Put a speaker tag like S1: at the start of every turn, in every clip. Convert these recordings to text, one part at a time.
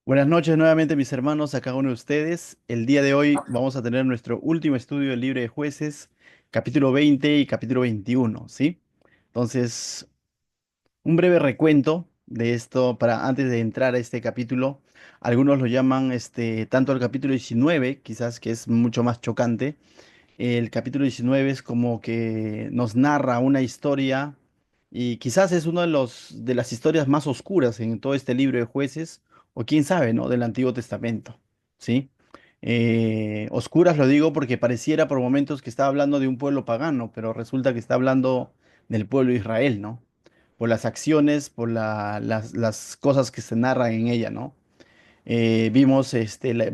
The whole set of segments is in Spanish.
S1: Buenas noches nuevamente mis hermanos, a cada uno de ustedes. El día de hoy vamos a tener nuestro último estudio del libro de Jueces, capítulo 20 y capítulo 21, ¿sí? Entonces, un breve recuento de esto para antes de entrar a este capítulo. Algunos lo llaman tanto el capítulo 19, quizás que es mucho más chocante. El capítulo 19 es como que nos narra una historia y quizás es uno de de las historias más oscuras en todo este libro de Jueces, o quién sabe, ¿no? Del Antiguo Testamento, ¿sí? Oscuras lo digo porque pareciera por momentos que está hablando de un pueblo pagano, pero resulta que está hablando del pueblo de Israel, ¿no? Por las acciones, por las cosas que se narran en ella, ¿no? Vimos,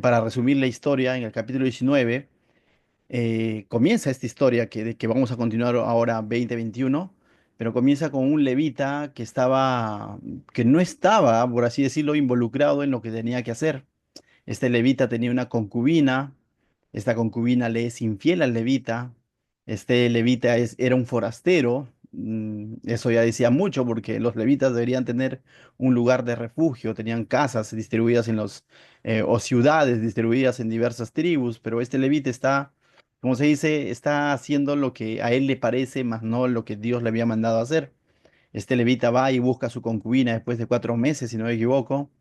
S1: para resumir la historia, en el capítulo 19 comienza esta historia que vamos a continuar ahora 2021, pero comienza con un levita que no estaba, por así decirlo, involucrado en lo que tenía que hacer. Este levita tenía una concubina, esta concubina le es infiel al levita, este levita era un forastero, eso ya decía mucho porque los levitas deberían tener un lugar de refugio, tenían casas distribuidas o ciudades distribuidas en diversas tribus, pero este levita está, como se dice, está haciendo lo que a él le parece, más no lo que Dios le había mandado a hacer. Este levita va y busca a su concubina después de 4 meses, si no me equivoco,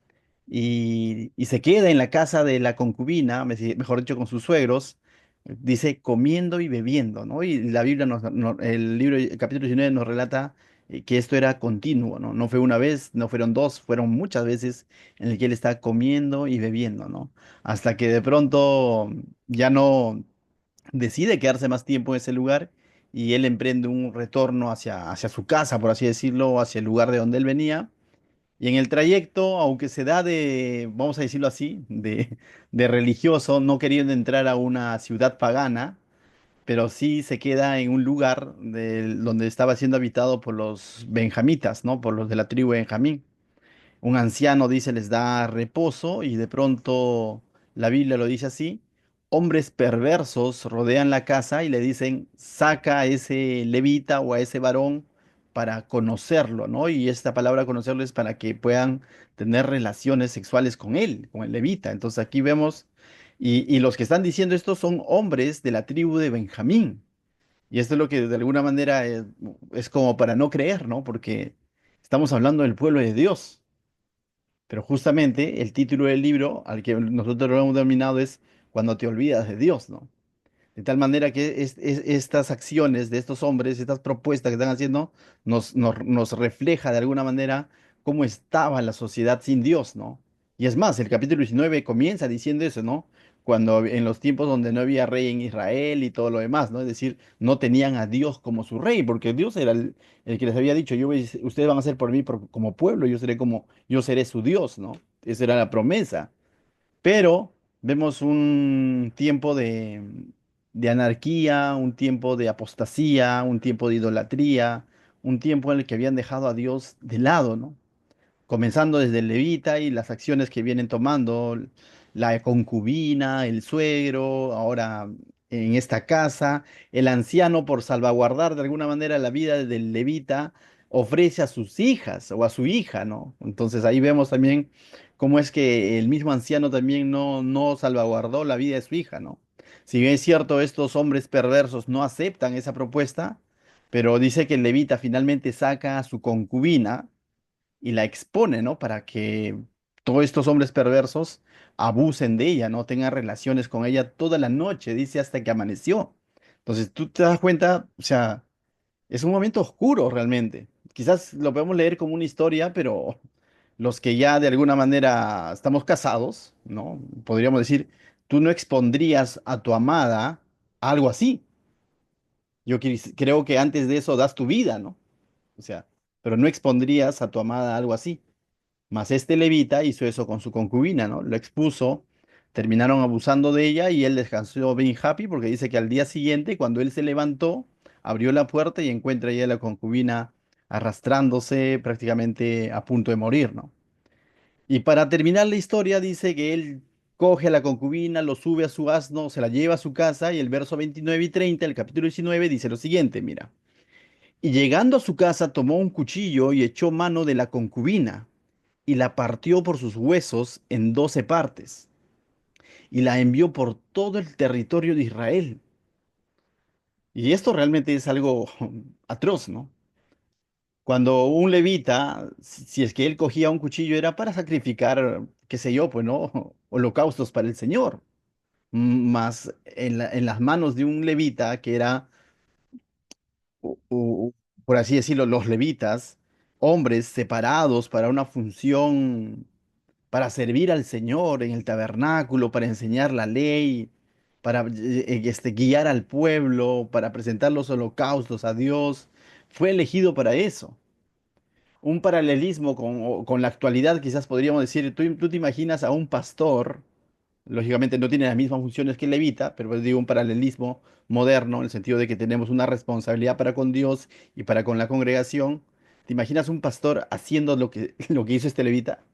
S1: y se queda en la casa de la concubina, mejor dicho, con sus suegros, dice comiendo y bebiendo, ¿no? Y la Biblia el libro, el capítulo 19 nos relata que esto era continuo, ¿no? No fue una vez, no fueron dos, fueron muchas veces en el que él está comiendo y bebiendo, ¿no? Hasta que de pronto ya no decide quedarse más tiempo en ese lugar y él emprende un retorno hacia su casa, por así decirlo, hacia el lugar de donde él venía. Y en el trayecto, aunque se da vamos a decirlo así, de religioso, no queriendo entrar a una ciudad pagana, pero sí se queda en un lugar donde estaba siendo habitado por los benjamitas, ¿no? Por los de la tribu de Benjamín. Un anciano dice les da reposo y de pronto la Biblia lo dice así. Hombres perversos rodean la casa y le dicen, saca a ese levita o a ese varón para conocerlo, ¿no? Y esta palabra conocerlo es para que puedan tener relaciones sexuales con él, con el levita. Entonces aquí vemos, y los que están diciendo esto son hombres de la tribu de Benjamín. Y esto es lo que de alguna manera es como para no creer, ¿no? Porque estamos hablando del pueblo de Dios. Pero justamente el título del libro al que nosotros lo hemos denominado es Cuando te olvidas de Dios, ¿no? De tal manera que estas acciones de estos hombres, estas propuestas que están haciendo, nos refleja de alguna manera cómo estaba la sociedad sin Dios, ¿no? Y es más, el capítulo 19 comienza diciendo eso, ¿no? Cuando en los tiempos donde no había rey en Israel y todo lo demás, ¿no? Es decir, no tenían a Dios como su rey, porque Dios era el que les había dicho, ustedes van a ser por mí como pueblo, yo seré su Dios, ¿no? Esa era la promesa. Pero vemos un tiempo de anarquía, un tiempo de apostasía, un tiempo de idolatría, un tiempo en el que habían dejado a Dios de lado, ¿no? Comenzando desde el levita y las acciones que vienen tomando, la concubina, el suegro, ahora en esta casa, el anciano por salvaguardar de alguna manera la vida del levita, ofrece a sus hijas o a su hija, ¿no? Entonces ahí vemos también cómo es que el mismo anciano también no salvaguardó la vida de su hija, ¿no? Si bien es cierto, estos hombres perversos no aceptan esa propuesta, pero dice que el levita finalmente saca a su concubina y la expone, ¿no? Para que todos estos hombres perversos abusen de ella, ¿no? Tengan relaciones con ella toda la noche, dice, hasta que amaneció. Entonces tú te das cuenta, o sea, es un momento oscuro realmente. Quizás lo podemos leer como una historia, pero los que ya de alguna manera estamos casados, ¿no? Podríamos decir, tú no expondrías a tu amada a algo así. Creo que antes de eso das tu vida, ¿no? O sea, pero no expondrías a tu amada a algo así. Mas este levita hizo eso con su concubina, ¿no? Lo expuso, terminaron abusando de ella y él descansó bien happy porque dice que al día siguiente, cuando él se levantó, abrió la puerta y encuentra ya a la concubina arrastrándose prácticamente a punto de morir, ¿no? Y para terminar la historia dice que él coge a la concubina, lo sube a su asno, se la lleva a su casa y el verso 29 y 30, el capítulo 19, dice lo siguiente, mira. Y llegando a su casa tomó un cuchillo y echó mano de la concubina y la partió por sus huesos en 12 partes y la envió por todo el territorio de Israel. Y esto realmente es algo atroz, ¿no? Cuando un levita, si es que él cogía un cuchillo, era para sacrificar, qué sé yo, pues, ¿no? Holocaustos para el Señor. Más en las manos de un levita, que era, por así decirlo, los levitas, hombres separados para una función, para servir al Señor en el tabernáculo, para enseñar la ley, para guiar al pueblo, para presentar los holocaustos a Dios. Fue elegido para eso. Un paralelismo con la actualidad, quizás podríamos decir, tú te imaginas a un pastor, lógicamente no tiene las mismas funciones que el levita, pero pues digo un paralelismo moderno, en el sentido de que tenemos una responsabilidad para con Dios y para con la congregación. ¿Te imaginas un pastor haciendo lo que hizo este levita?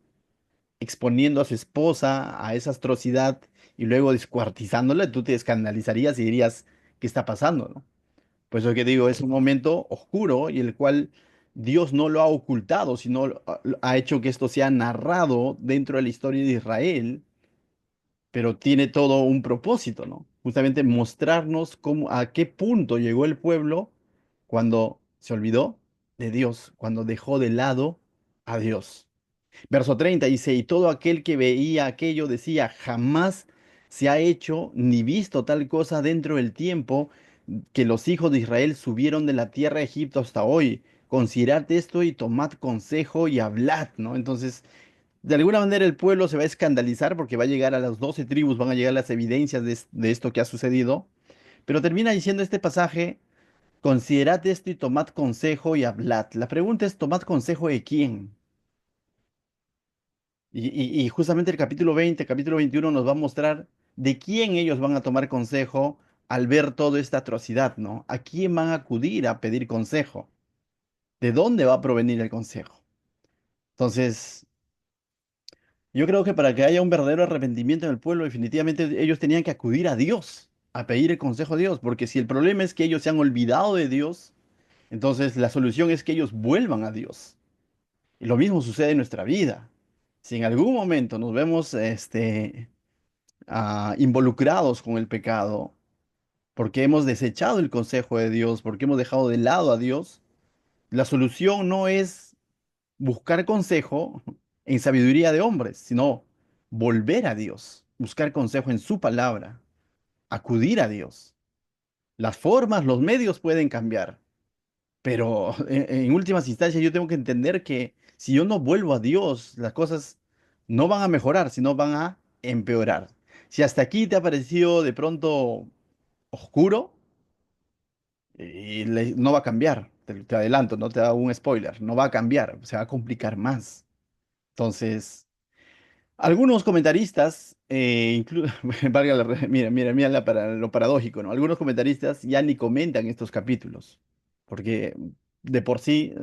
S1: Exponiendo a su esposa a esa atrocidad y luego descuartizándola, tú te escandalizarías y dirías, ¿qué está pasando, no? Pues lo que digo, es un momento oscuro y el cual Dios no lo ha ocultado, sino ha hecho que esto sea narrado dentro de la historia de Israel, pero tiene todo un propósito, ¿no? Justamente mostrarnos cómo, a qué punto llegó el pueblo cuando se olvidó de Dios, cuando dejó de lado a Dios. Verso 30 dice, y todo aquel que veía aquello decía, jamás se ha hecho ni visto tal cosa dentro del tiempo que los hijos de Israel subieron de la tierra de Egipto hasta hoy. Considerad esto y tomad consejo y hablad, ¿no? Entonces, de alguna manera el pueblo se va a escandalizar porque va a llegar a las 12 tribus, van a llegar las evidencias de esto que ha sucedido, pero termina diciendo este pasaje, considerad esto y tomad consejo y hablad. La pregunta es, ¿tomad consejo de quién? Y justamente el capítulo 20, capítulo 21 nos va a mostrar de quién ellos van a tomar consejo al ver toda esta atrocidad, ¿no? ¿A quién van a acudir a pedir consejo? ¿De dónde va a provenir el consejo? Entonces, yo creo que para que haya un verdadero arrepentimiento en el pueblo, definitivamente ellos tenían que acudir a Dios, a pedir el consejo a Dios, porque si el problema es que ellos se han olvidado de Dios, entonces la solución es que ellos vuelvan a Dios. Y lo mismo sucede en nuestra vida. Si en algún momento nos vemos, involucrados con el pecado, porque hemos desechado el consejo de Dios, porque hemos dejado de lado a Dios, la solución no es buscar consejo en sabiduría de hombres, sino volver a Dios, buscar consejo en su palabra, acudir a Dios. Las formas, los medios pueden cambiar, pero en últimas instancias yo tengo que entender que si yo no vuelvo a Dios, las cosas no van a mejorar, sino van a empeorar. Si hasta aquí te ha parecido de pronto oscuro, no va a cambiar, te adelanto, no te hago un spoiler, no va a cambiar, se va a complicar más. Entonces, algunos comentaristas, valga mira lo paradójico, ¿no? Algunos comentaristas ya ni comentan estos capítulos, porque de por sí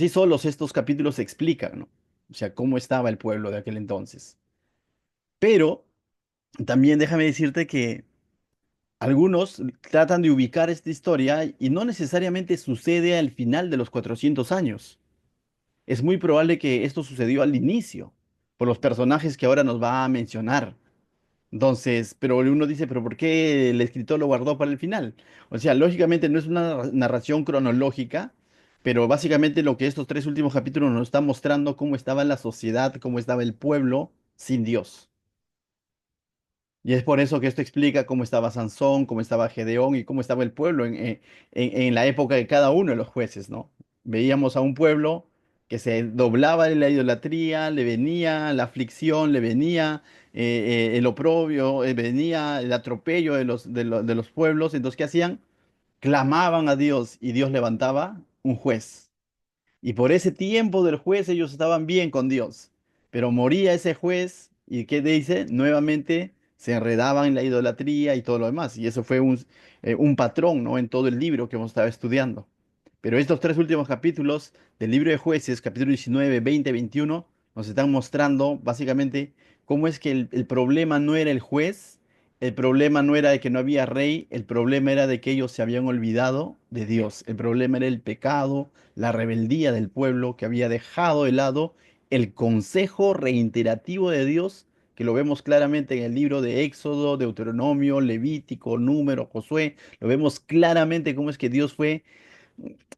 S1: solos estos capítulos explican, ¿no? O sea, cómo estaba el pueblo de aquel entonces. Pero también déjame decirte que algunos tratan de ubicar esta historia y no necesariamente sucede al final de los 400 años. Es muy probable que esto sucedió al inicio, por los personajes que ahora nos va a mencionar. Entonces, pero uno dice, pero ¿por qué el escritor lo guardó para el final? O sea, lógicamente no es una narración cronológica, pero básicamente lo que estos tres últimos capítulos nos están mostrando cómo estaba la sociedad, cómo estaba el pueblo sin Dios. Y es por eso que esto explica cómo estaba Sansón, cómo estaba Gedeón y cómo estaba el pueblo en la época de cada uno de los jueces, ¿no? Veíamos a un pueblo que se doblaba en la idolatría, le venía la aflicción, le venía el oprobio, venía el atropello de los pueblos. Entonces, ¿qué hacían? Clamaban a Dios y Dios levantaba un juez. Y por ese tiempo del juez ellos estaban bien con Dios. Pero moría ese juez y ¿qué dice? Nuevamente se enredaban en la idolatría y todo lo demás. Y eso fue un patrón, ¿no? En todo el libro que hemos estado estudiando. Pero estos tres últimos capítulos del libro de jueces, capítulo 19, 20, 21, nos están mostrando básicamente cómo es que el problema no era el juez, el problema no era de que no había rey, el problema era de que ellos se habían olvidado de Dios. El problema era el pecado, la rebeldía del pueblo que había dejado de lado el consejo reiterativo de Dios, que lo vemos claramente en el libro de Éxodo, Deuteronomio, Levítico, Número, Josué, lo vemos claramente cómo es que Dios fue,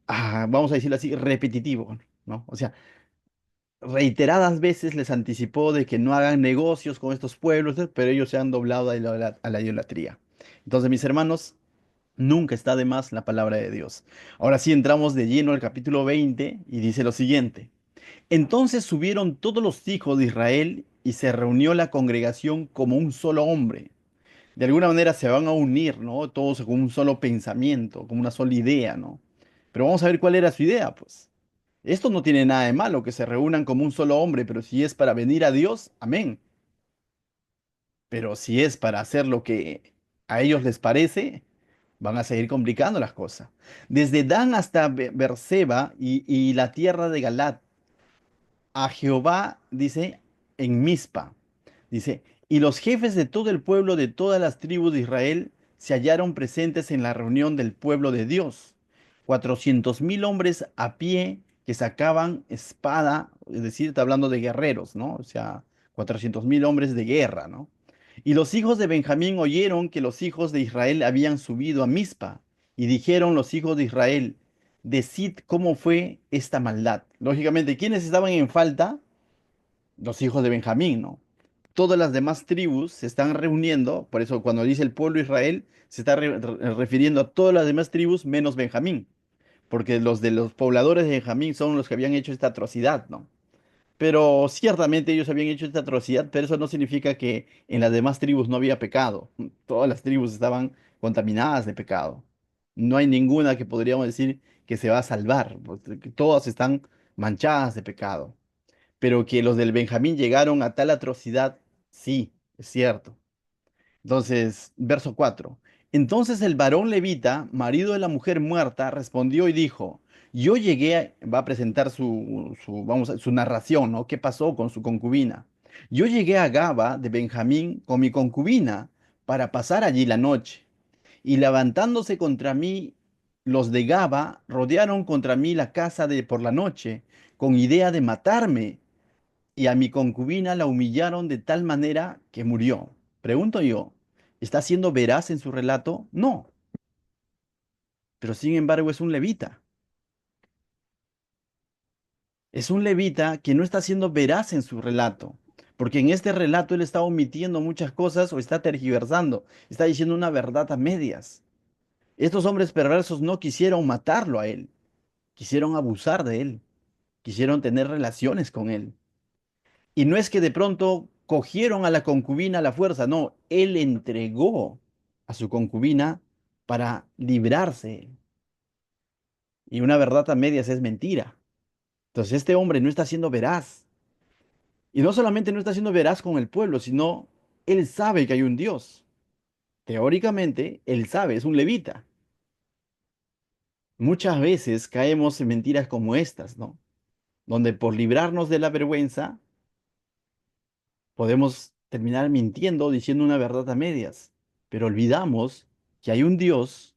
S1: vamos a decirlo así, repetitivo, ¿no? O sea, reiteradas veces les anticipó de que no hagan negocios con estos pueblos, pero ellos se han doblado a la idolatría. Entonces, mis hermanos, nunca está de más la palabra de Dios. Ahora sí entramos de lleno al capítulo 20 y dice lo siguiente. Entonces subieron todos los hijos de Israel y se reunió la congregación como un solo hombre. De alguna manera se van a unir, ¿no? Todos con un solo pensamiento, como una sola idea, ¿no? Pero vamos a ver cuál era su idea, pues. Esto no tiene nada de malo, que se reúnan como un solo hombre, pero si es para venir a Dios, amén. Pero si es para hacer lo que a ellos les parece, van a seguir complicando las cosas. Desde Dan hasta Beerseba y la tierra de Galat, a Jehová, dice, en Mizpa. Dice, y los jefes de todo el pueblo de todas las tribus de Israel se hallaron presentes en la reunión del pueblo de Dios. 400.000 hombres a pie que sacaban espada, es decir, está hablando de guerreros, ¿no? O sea, 400.000 hombres de guerra, ¿no? Y los hijos de Benjamín oyeron que los hijos de Israel habían subido a Mizpa, y dijeron los hijos de Israel, decid cómo fue esta maldad. Lógicamente, ¿quiénes estaban en falta? Los hijos de Benjamín, ¿no? Todas las demás tribus se están reuniendo, por eso cuando dice el pueblo de Israel, se está refiriendo a todas las demás tribus menos Benjamín, porque los de los pobladores de Benjamín son los que habían hecho esta atrocidad, ¿no? Pero ciertamente ellos habían hecho esta atrocidad, pero eso no significa que en las demás tribus no había pecado. Todas las tribus estaban contaminadas de pecado. No hay ninguna que podríamos decir que se va a salvar, porque todas están manchadas de pecado. Pero que los del Benjamín llegaron a tal atrocidad, sí, es cierto. Entonces, verso 4. Entonces el varón levita, marido de la mujer muerta, respondió y dijo, yo llegué, va a presentar su narración, ¿no? ¿Qué pasó con su concubina? Yo llegué a Gaba de Benjamín con mi concubina para pasar allí la noche. Y levantándose contra mí, los de Gaba rodearon contra mí la casa de por la noche, con idea de matarme y a mi concubina la humillaron de tal manera que murió. Pregunto yo, ¿está siendo veraz en su relato? No, pero sin embargo es un levita. Es un levita que no está siendo veraz en su relato, porque en este relato él está omitiendo muchas cosas o está tergiversando, está diciendo una verdad a medias. Estos hombres perversos no quisieron matarlo a él, quisieron abusar de él, quisieron tener relaciones con él. Y no es que de pronto cogieron a la concubina a la fuerza, no, él entregó a su concubina para librarse. Y una verdad a medias es mentira. Entonces este hombre no está siendo veraz. Y no solamente no está siendo veraz con el pueblo, sino él sabe que hay un Dios. Teóricamente, él sabe, es un levita. Muchas veces caemos en mentiras como estas, ¿no? Donde por librarnos de la vergüenza podemos terminar mintiendo, diciendo una verdad a medias, pero olvidamos que hay un Dios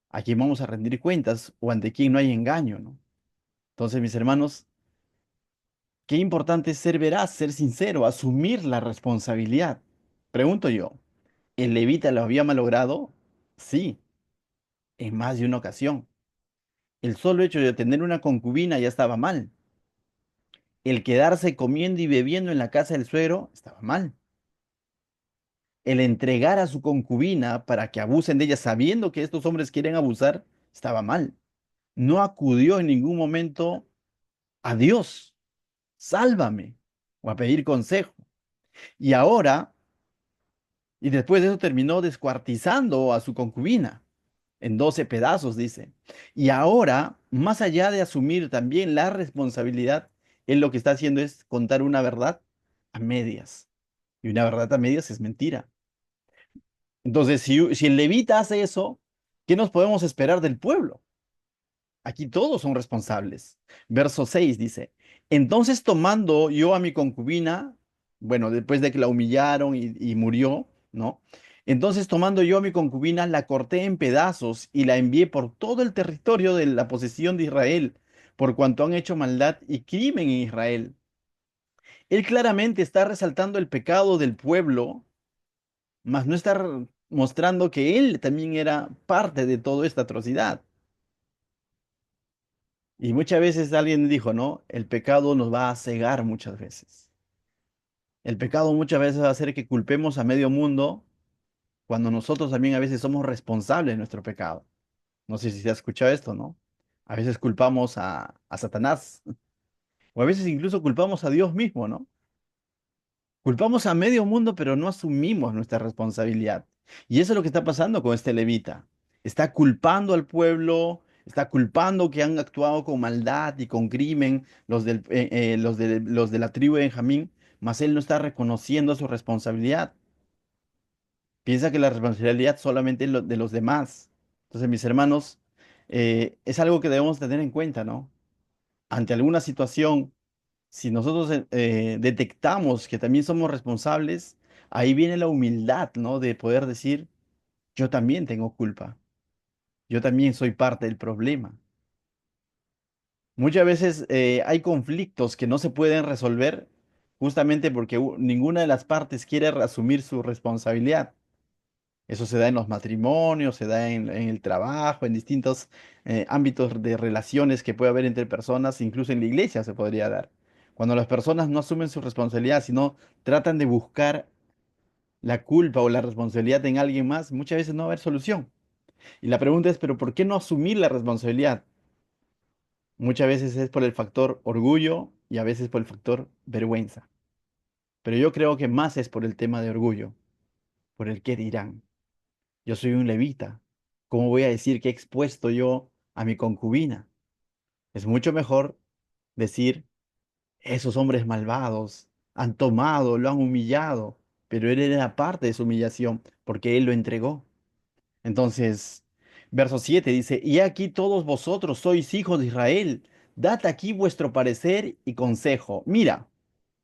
S1: a quien vamos a rendir cuentas o ante quien no hay engaño, ¿no? Entonces, mis hermanos, qué importante es ser veraz, ser sincero, asumir la responsabilidad. Pregunto yo, ¿el levita lo había malogrado? Sí, en más de una ocasión. El solo hecho de tener una concubina ya estaba mal. El quedarse comiendo y bebiendo en la casa del suegro estaba mal. El entregar a su concubina para que abusen de ella sabiendo que estos hombres quieren abusar, estaba mal. No acudió en ningún momento a Dios, sálvame, o a pedir consejo. Y ahora, y después de eso terminó descuartizando a su concubina en 12 pedazos, dice. Y ahora, más allá de asumir también la responsabilidad, él lo que está haciendo es contar una verdad a medias. Y una verdad a medias es mentira. Entonces, si el levita hace eso, ¿qué nos podemos esperar del pueblo? Aquí todos son responsables. Verso 6 dice, entonces tomando yo a mi concubina, bueno, después de que la humillaron y murió, ¿no? Entonces tomando yo a mi concubina, la corté en pedazos y la envié por todo el territorio de la posesión de Israel, por cuanto han hecho maldad y crimen en Israel. Él claramente está resaltando el pecado del pueblo, mas no está mostrando que él también era parte de toda esta atrocidad. Y muchas veces alguien dijo, ¿no? El pecado nos va a cegar muchas veces. El pecado muchas veces va a hacer que culpemos a medio mundo cuando nosotros también a veces somos responsables de nuestro pecado. No sé si se ha escuchado esto, ¿no? A veces culpamos a Satanás o a veces incluso culpamos a Dios mismo, ¿no? Culpamos a medio mundo, pero no asumimos nuestra responsabilidad. Y eso es lo que está pasando con este levita. Está culpando al pueblo, está culpando que han actuado con maldad y con crimen los de la tribu de Benjamín, mas él no está reconociendo su responsabilidad. Piensa que la responsabilidad solamente es de los demás. Entonces, mis hermanos, es algo que debemos tener en cuenta, ¿no? Ante alguna situación, si nosotros detectamos que también somos responsables, ahí viene la humildad, ¿no? De poder decir, yo también tengo culpa, yo también soy parte del problema. Muchas veces hay conflictos que no se pueden resolver justamente porque ninguna de las partes quiere asumir su responsabilidad. Eso se da en los matrimonios, se da en el trabajo, en distintos ámbitos de relaciones que puede haber entre personas, incluso en la iglesia se podría dar. Cuando las personas no asumen su responsabilidad, sino tratan de buscar la culpa o la responsabilidad en alguien más, muchas veces no va a haber solución. Y la pregunta es, ¿pero por qué no asumir la responsabilidad? Muchas veces es por el factor orgullo y a veces por el factor vergüenza. Pero yo creo que más es por el tema de orgullo, por el qué dirán. Yo soy un levita. ¿Cómo voy a decir que he expuesto yo a mi concubina? Es mucho mejor decir, esos hombres malvados han tomado, lo han humillado, pero él era parte de su humillación porque él lo entregó. Entonces, verso 7 dice, y aquí todos vosotros sois hijos de Israel, dad aquí vuestro parecer y consejo. Mira,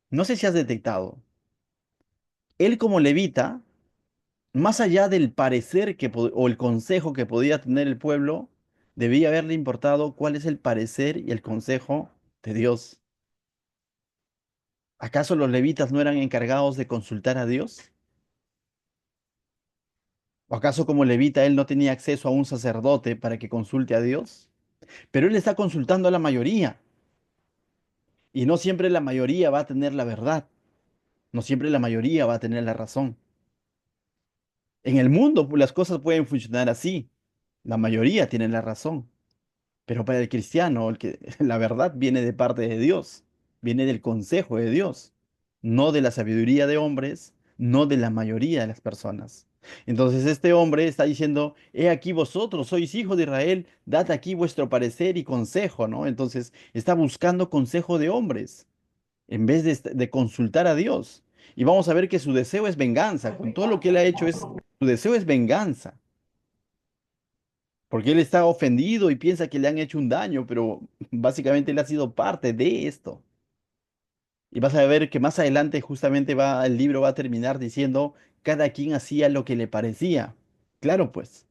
S1: no sé si has detectado, él como levita, más allá del parecer o el consejo que podía tener el pueblo, debía haberle importado cuál es el parecer y el consejo de Dios. ¿Acaso los levitas no eran encargados de consultar a Dios? ¿O acaso como levita él no tenía acceso a un sacerdote para que consulte a Dios? Pero él está consultando a la mayoría y no siempre la mayoría va a tener la verdad, no siempre la mayoría va a tener la razón. En el mundo pues, las cosas pueden funcionar así, la mayoría tiene la razón. Pero para el cristiano, la verdad viene de parte de Dios, viene del consejo de Dios, no de la sabiduría de hombres, no de la mayoría de las personas. Entonces este hombre está diciendo, he aquí vosotros sois hijos de Israel, dad aquí vuestro parecer y consejo, ¿no? Entonces está buscando consejo de hombres en vez de consultar a Dios. Y vamos a ver que su deseo es venganza, con todo lo que él ha hecho su deseo es venganza. Porque él está ofendido y piensa que le han hecho un daño, pero básicamente él ha sido parte de esto. Y vas a ver que más adelante justamente el libro va a terminar diciendo, cada quien hacía lo que le parecía. Claro, pues,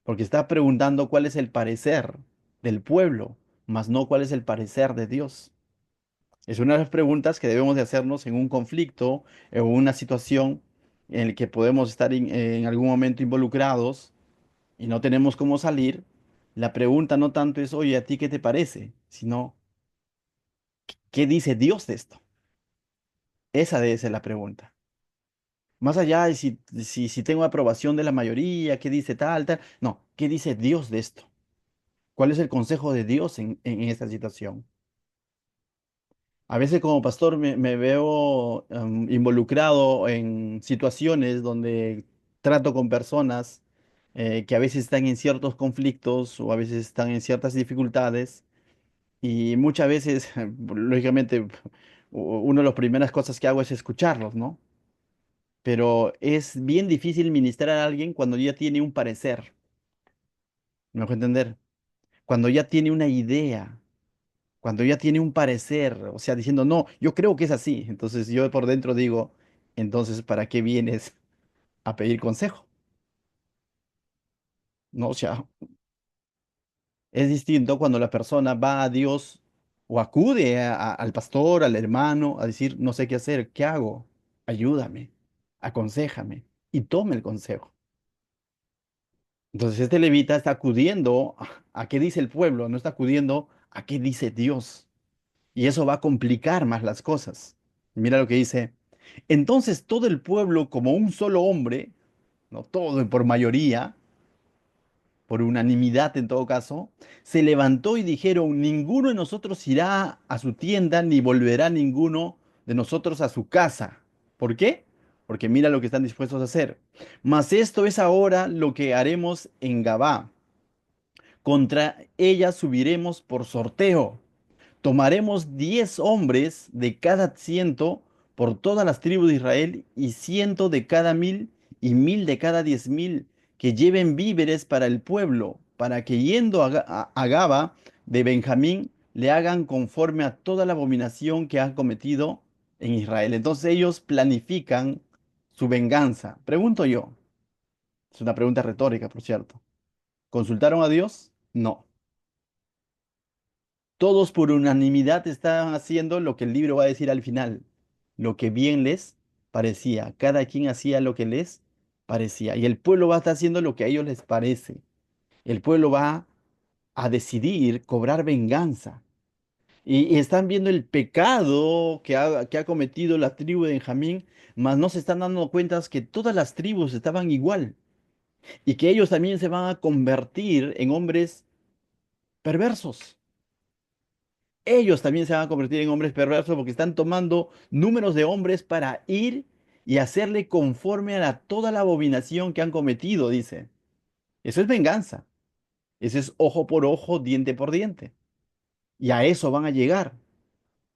S1: porque está preguntando cuál es el parecer del pueblo, más no cuál es el parecer de Dios. Es una de las preguntas que debemos de hacernos en un conflicto o una situación en la que podemos estar en algún momento involucrados y no tenemos cómo salir, la pregunta no tanto es, oye, ¿a ti qué te parece? Sino, ¿qué dice Dios de esto? Esa debe ser la pregunta. Más allá de si tengo aprobación de la mayoría, ¿qué dice tal, tal? No, ¿qué dice Dios de esto? ¿Cuál es el consejo de Dios en esta situación? A veces como pastor me veo involucrado en situaciones donde trato con personas que a veces están en ciertos conflictos o a veces están en ciertas dificultades. Y muchas veces, lógicamente, una de las primeras cosas que hago es escucharlos, ¿no? Pero es bien difícil ministrar a alguien cuando ya tiene un parecer, ¿me dejo entender? Cuando ya tiene una idea, cuando ya tiene un parecer, o sea, diciendo, no, yo creo que es así. Entonces yo por dentro digo, entonces, ¿para qué vienes a pedir consejo? No, o sea, es distinto cuando la persona va a Dios O acude al pastor, al hermano, a decir, no sé qué hacer, ¿qué hago? Ayúdame, aconséjame y tome el consejo. Entonces este levita está acudiendo a qué dice el pueblo, no está acudiendo a qué dice Dios. Y eso va a complicar más las cosas. Mira lo que dice. Entonces todo el pueblo, como un solo hombre, no todo por mayoría, por unanimidad en todo caso, se levantó y dijeron, ninguno de nosotros irá a su tienda, ni volverá ninguno de nosotros a su casa. ¿Por qué? Porque mira lo que están dispuestos a hacer. Mas esto es ahora lo que haremos en Gabá. Contra ella subiremos por sorteo. Tomaremos 10 hombres de cada ciento por todas las tribus de Israel y 100 de cada 1000 y 1000 de cada 10.000 que lleven víveres para el pueblo, para que yendo a Gaba de Benjamín le hagan conforme a toda la abominación que han cometido en Israel. Entonces ellos planifican su venganza. Pregunto yo, es una pregunta retórica, por cierto. ¿Consultaron a Dios? No. Todos por unanimidad estaban haciendo lo que el libro va a decir al final, lo que bien les parecía. Cada quien hacía lo que les parecía. Y el pueblo va a estar haciendo lo que a ellos les parece. El pueblo va a decidir cobrar venganza. Y están viendo el pecado que ha cometido la tribu de Benjamín, mas no se están dando cuenta que todas las tribus estaban igual y que ellos también se van a convertir en hombres perversos. Ellos también se van a convertir en hombres perversos porque están tomando números de hombres para ir y hacerle conforme a toda la abominación que han cometido, dice. Eso es venganza. Eso es ojo por ojo, diente por diente. Y a eso van a llegar.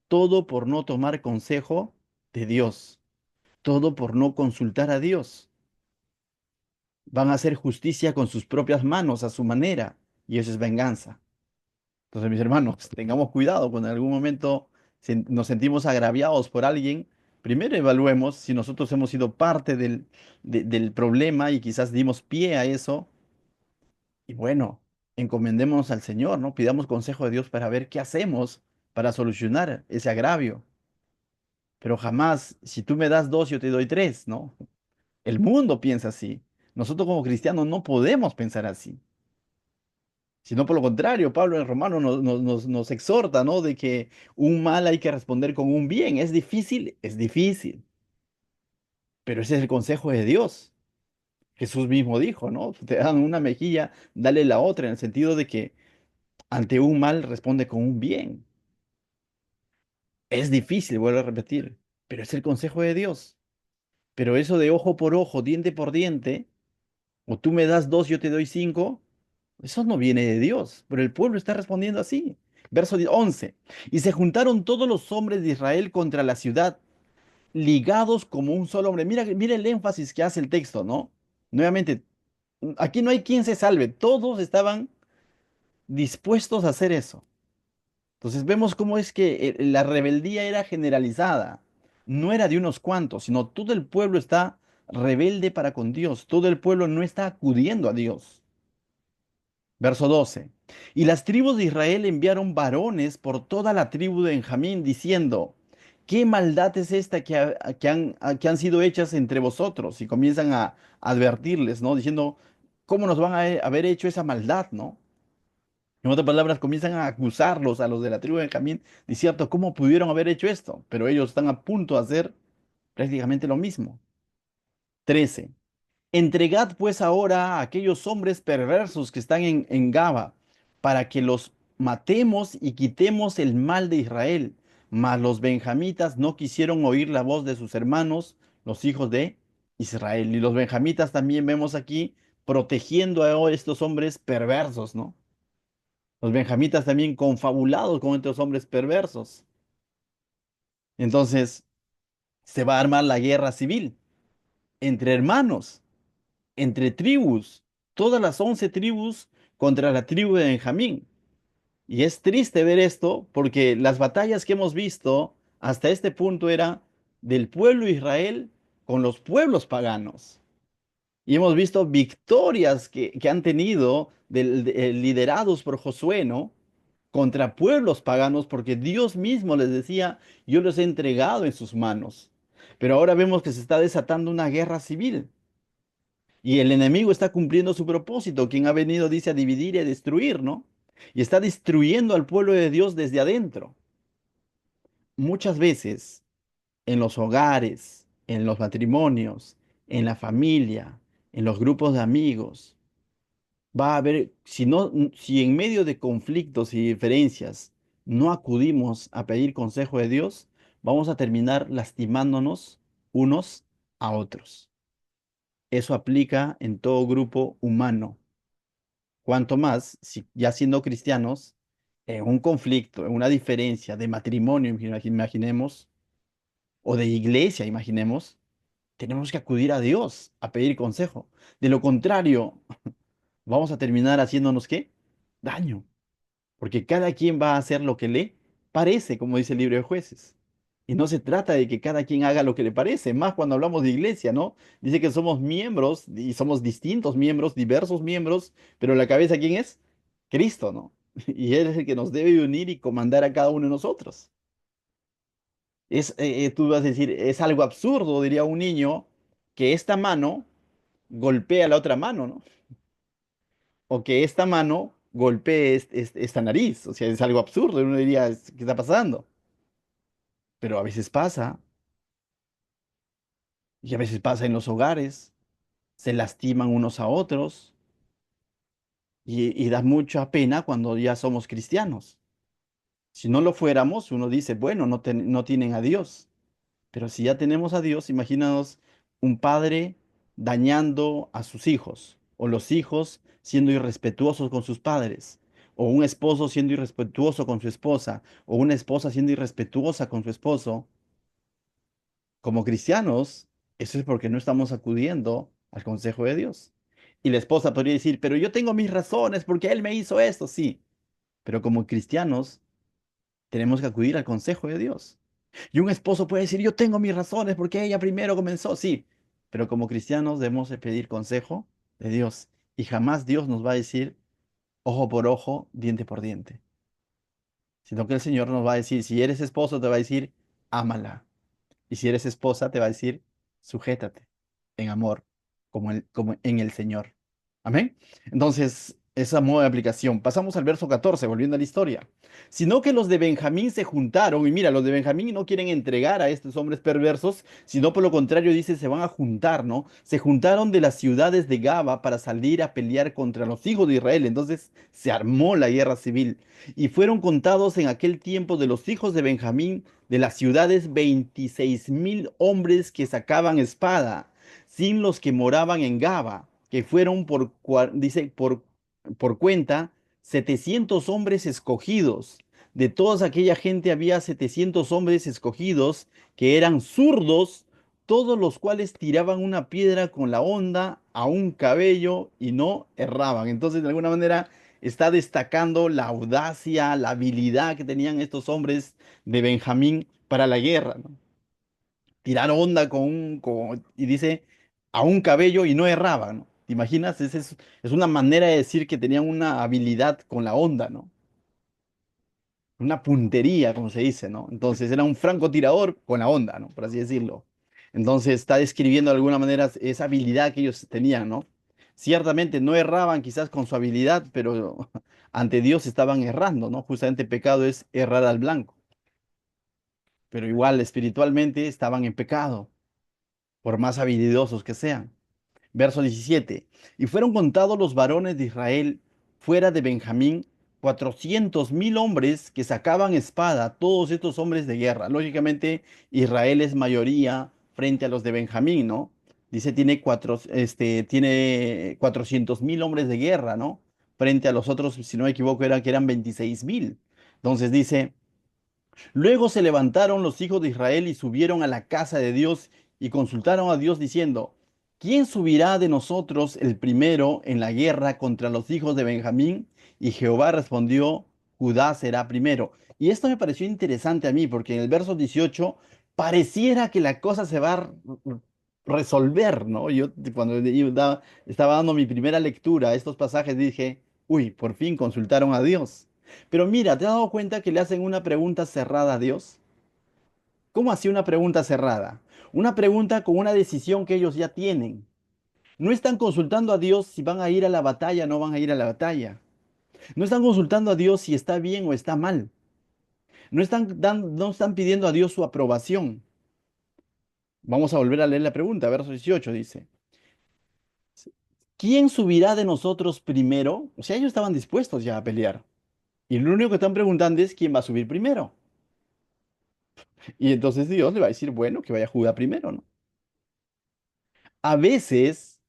S1: Todo por no tomar consejo de Dios. Todo por no consultar a Dios. Van a hacer justicia con sus propias manos, a su manera. Y eso es venganza. Entonces, mis hermanos, tengamos cuidado cuando en algún momento nos sentimos agraviados por alguien. Primero evaluemos si nosotros hemos sido parte del problema y quizás dimos pie a eso. Y bueno, encomendémonos al Señor, ¿no? Pidamos consejo de Dios para ver qué hacemos para solucionar ese agravio. Pero jamás, si tú me das dos, yo te doy tres, ¿no? El mundo piensa así. Nosotros como cristianos no podemos pensar así. Sino por lo contrario, Pablo en Romano nos exhorta, ¿no? De que un mal hay que responder con un bien. Es difícil, pero ese es el consejo de Dios. Jesús mismo dijo, ¿no? Te dan una mejilla, dale la otra, en el sentido de que ante un mal responde con un bien. Es difícil, vuelvo a repetir, pero es el consejo de Dios. Pero eso de ojo por ojo, diente por diente, o tú me das dos, yo te doy cinco, eso no viene de Dios, pero el pueblo está respondiendo así. Verso 11. Y se juntaron todos los hombres de Israel contra la ciudad, ligados como un solo hombre. Mira, mira el énfasis que hace el texto, ¿no? Nuevamente, aquí no hay quien se salve, todos estaban dispuestos a hacer eso. Entonces vemos cómo es que la rebeldía era generalizada, no era de unos cuantos, sino todo el pueblo está rebelde para con Dios, todo el pueblo no está acudiendo a Dios. Verso 12. Y las tribus de Israel enviaron varones por toda la tribu de Benjamín, diciendo, ¿qué maldad es esta que han sido hechas entre vosotros? Y comienzan a advertirles, ¿no? Diciendo, ¿cómo nos van a haber hecho esa maldad, ¿no? En otras palabras, comienzan a acusarlos a los de la tribu de Benjamín, diciendo, ¿cómo pudieron haber hecho esto? Pero ellos están a punto de hacer prácticamente lo mismo. 13. Entregad pues ahora a aquellos hombres perversos que están en Gaba, para que los matemos y quitemos el mal de Israel. Mas los benjamitas no quisieron oír la voz de sus hermanos, los hijos de Israel. Y los benjamitas también vemos aquí protegiendo a estos hombres perversos, ¿no? Los benjamitas también confabulados con estos hombres perversos. Entonces se va a armar la guerra civil entre hermanos, entre tribus, todas las 11 tribus contra la tribu de Benjamín. Y es triste ver esto porque las batallas que hemos visto hasta este punto eran del pueblo de Israel con los pueblos paganos. Y hemos visto victorias que han tenido liderados por Josué, ¿no? contra pueblos paganos, porque Dios mismo les decía, yo los he entregado en sus manos. Pero ahora vemos que se está desatando una guerra civil y el enemigo está cumpliendo su propósito, quien ha venido, dice, a dividir y a destruir, ¿no? Y está destruyendo al pueblo de Dios desde adentro. Muchas veces en los hogares, en los matrimonios, en la familia, en los grupos de amigos, va a haber, si no, si en medio de conflictos y diferencias no acudimos a pedir consejo de Dios, vamos a terminar lastimándonos unos a otros. Eso aplica en todo grupo humano. Cuanto más, si ya siendo cristianos, en un conflicto, en una diferencia de matrimonio, imaginemos, o de iglesia, imaginemos, tenemos que acudir a Dios a pedir consejo. De lo contrario, vamos a terminar haciéndonos ¿qué? Daño. Porque cada quien va a hacer lo que le parece, como dice el libro de Jueces. Y no se trata de que cada quien haga lo que le parece, más cuando hablamos de iglesia, ¿no? Dice que somos miembros y somos distintos miembros, diversos miembros, pero la cabeza, ¿quién es? Cristo, ¿no? Y Él es el que nos debe unir y comandar a cada uno de nosotros. Tú vas a decir, es algo absurdo, diría un niño, que esta mano golpea la otra mano, ¿no? O que esta mano golpee esta nariz. O sea, es algo absurdo. Uno diría, ¿qué está pasando? Pero a veces pasa, y a veces pasa en los hogares, se lastiman unos a otros, y da mucha pena cuando ya somos cristianos. Si no lo fuéramos, uno dice, bueno, no tienen a Dios. Pero si ya tenemos a Dios, imagínanos un padre dañando a sus hijos, o los hijos siendo irrespetuosos con sus padres, o un esposo siendo irrespetuoso con su esposa, o una esposa siendo irrespetuosa con su esposo. Como cristianos, eso es porque no estamos acudiendo al consejo de Dios. Y la esposa podría decir, pero yo tengo mis razones porque él me hizo esto, sí. Pero como cristianos, tenemos que acudir al consejo de Dios. Y un esposo puede decir, yo tengo mis razones porque ella primero comenzó, sí, pero como cristianos debemos de pedir consejo de Dios y jamás Dios nos va a decir ojo por ojo, diente por diente, sino que el Señor nos va a decir, si eres esposo, te va a decir, ámala, y si eres esposa, te va a decir, sujétate en amor, como en el Señor. Amén. Entonces, esa modo de aplicación. Pasamos al verso 14, volviendo a la historia. Sino que los de Benjamín se juntaron, y mira, los de Benjamín no quieren entregar a estos hombres perversos, sino por lo contrario, dice, se van a juntar, ¿no? Se juntaron de las ciudades de Gaba para salir a pelear contra los hijos de Israel. Entonces se armó la guerra civil. Y fueron contados en aquel tiempo de los hijos de Benjamín de las ciudades 26,000 hombres que sacaban espada, sin los que moraban en Gaba, que fueron dice, por cuenta 700 hombres escogidos. De toda aquella gente había 700 hombres escogidos que eran zurdos, todos los cuales tiraban una piedra con la honda a un cabello y no erraban. Entonces, de alguna manera, está destacando la audacia, la habilidad que tenían estos hombres de Benjamín para la guerra, ¿no? Tirar onda y dice a un cabello y no erraba, ¿no? ¿Te imaginas? Es una manera de decir que tenían una habilidad con la onda, ¿no? Una puntería, como se dice, ¿no? Entonces era un francotirador con la onda, ¿no? Por así decirlo. Entonces está describiendo de alguna manera esa habilidad que ellos tenían, ¿no? Ciertamente no erraban quizás con su habilidad, pero ante Dios estaban errando, ¿no? Justamente pecado es errar al blanco, pero igual espiritualmente estaban en pecado, por más habilidosos que sean. Verso 17. Y fueron contados los varones de Israel fuera de Benjamín, 400,000 hombres que sacaban espada, todos estos hombres de guerra. Lógicamente, Israel es mayoría frente a los de Benjamín, ¿no? Dice, tiene 400,000 hombres de guerra, ¿no? Frente a los otros, si no me equivoco, que eran 26,000. Entonces dice, luego se levantaron los hijos de Israel y subieron a la casa de Dios y consultaron a Dios diciendo, ¿quién subirá de nosotros el primero en la guerra contra los hijos de Benjamín? Y Jehová respondió, Judá será primero. Y esto me pareció interesante a mí porque en el verso 18 pareciera que la cosa se va a resolver, ¿no? Estaba dando mi primera lectura a estos pasajes dije, uy, por fin consultaron a Dios. Pero mira, ¿te has dado cuenta que le hacen una pregunta cerrada a Dios? ¿Cómo así una pregunta cerrada? Una pregunta con una decisión que ellos ya tienen. No están consultando a Dios si van a ir a la batalla o no van a ir a la batalla. No están consultando a Dios si está bien o está mal. No están pidiendo a Dios su aprobación. Vamos a volver a leer la pregunta, verso 18 dice, ¿quién subirá de nosotros primero? O sea, ellos estaban dispuestos ya a pelear. Y lo único que están preguntando es quién va a subir primero. Y entonces Dios le va a decir, bueno, que vaya Judá primero, ¿no? A veces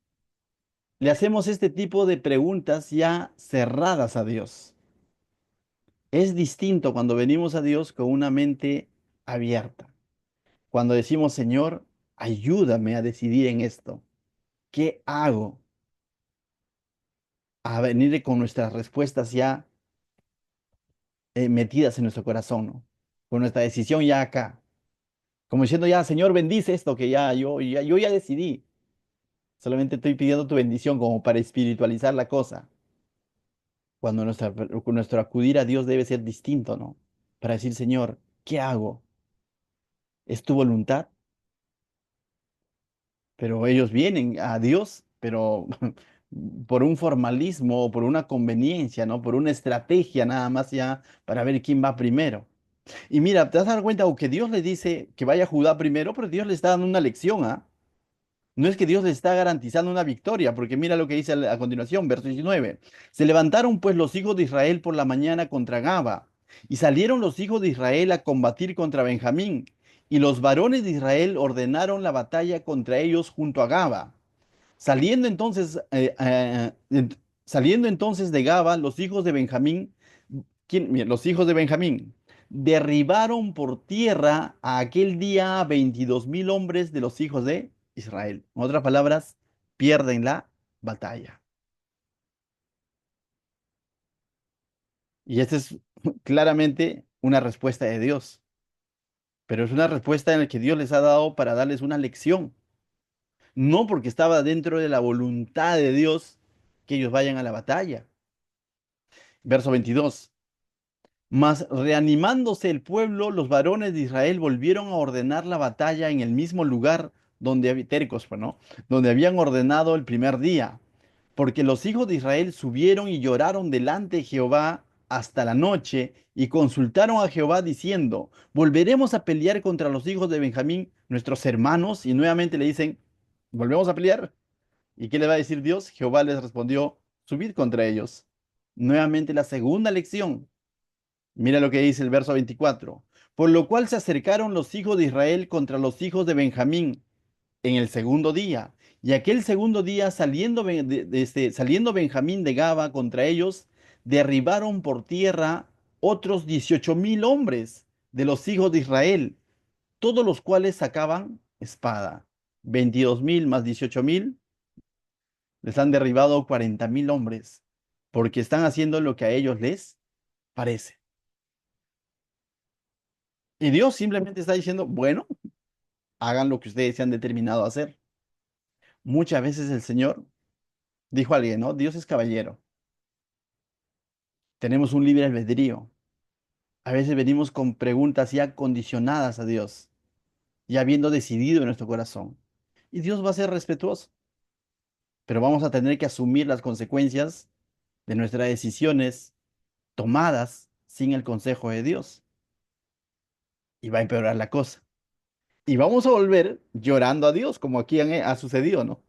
S1: le hacemos este tipo de preguntas ya cerradas a Dios. Es distinto cuando venimos a Dios con una mente abierta. Cuando decimos, Señor, ayúdame a decidir en esto. ¿Qué hago? A venir con nuestras respuestas ya metidas en nuestro corazón, ¿no? Con nuestra decisión ya acá. Como diciendo ya, Señor, bendice esto que yo ya decidí. Solamente estoy pidiendo tu bendición como para espiritualizar la cosa. Cuando nuestro acudir a Dios debe ser distinto, ¿no? Para decir, Señor, ¿qué hago? ¿Es tu voluntad? Pero ellos vienen a Dios, pero por un formalismo o por una conveniencia, ¿no? Por una estrategia nada más ya para ver quién va primero. Y mira, te vas a dar cuenta o que Dios le dice que vaya Judá primero, pero Dios le está dando una lección, ¿ah? No es que Dios le está garantizando una victoria, porque mira lo que dice a continuación, verso 19. Se levantaron pues los hijos de Israel por la mañana contra Gaba, y salieron los hijos de Israel a combatir contra Benjamín, y los varones de Israel ordenaron la batalla contra ellos junto a Gaba. Saliendo entonces, saliendo entonces de Gaba, los hijos de Benjamín, mira, los hijos de Benjamín derribaron por tierra a aquel día a 22.000 hombres de los hijos de Israel. En otras palabras, pierden la batalla. Y esta es claramente una respuesta de Dios, pero es una respuesta en la que Dios les ha dado para darles una lección, no porque estaba dentro de la voluntad de Dios que ellos vayan a la batalla. Verso 22. Mas reanimándose el pueblo, los varones de Israel volvieron a ordenar la batalla en el mismo lugar tercos, pues, ¿no? Donde habían ordenado el primer día. Porque los hijos de Israel subieron y lloraron delante de Jehová hasta la noche y consultaron a Jehová diciendo, ¿volveremos a pelear contra los hijos de Benjamín, nuestros hermanos? Y nuevamente le dicen, ¿volvemos a pelear? ¿Y qué le va a decir Dios? Jehová les respondió, subid contra ellos. Nuevamente la segunda lección. Mira lo que dice el verso 24. Por lo cual se acercaron los hijos de Israel contra los hijos de Benjamín en el segundo día. Y aquel segundo día, saliendo Benjamín de Gaba contra ellos, derribaron por tierra otros 18.000 hombres de los hijos de Israel, todos los cuales sacaban espada. 22.000 más 18.000, les han derribado 40.000 hombres, porque están haciendo lo que a ellos les parece. Y Dios simplemente está diciendo, bueno, hagan lo que ustedes se han determinado a hacer. Muchas veces el Señor dijo a alguien, ¿no? Dios es caballero. Tenemos un libre albedrío. A veces venimos con preguntas ya condicionadas a Dios, ya habiendo decidido en nuestro corazón. Y Dios va a ser respetuoso, pero vamos a tener que asumir las consecuencias de nuestras decisiones tomadas sin el consejo de Dios. Y va a empeorar la cosa. Y vamos a volver llorando a Dios, como aquí ha sucedido, ¿no?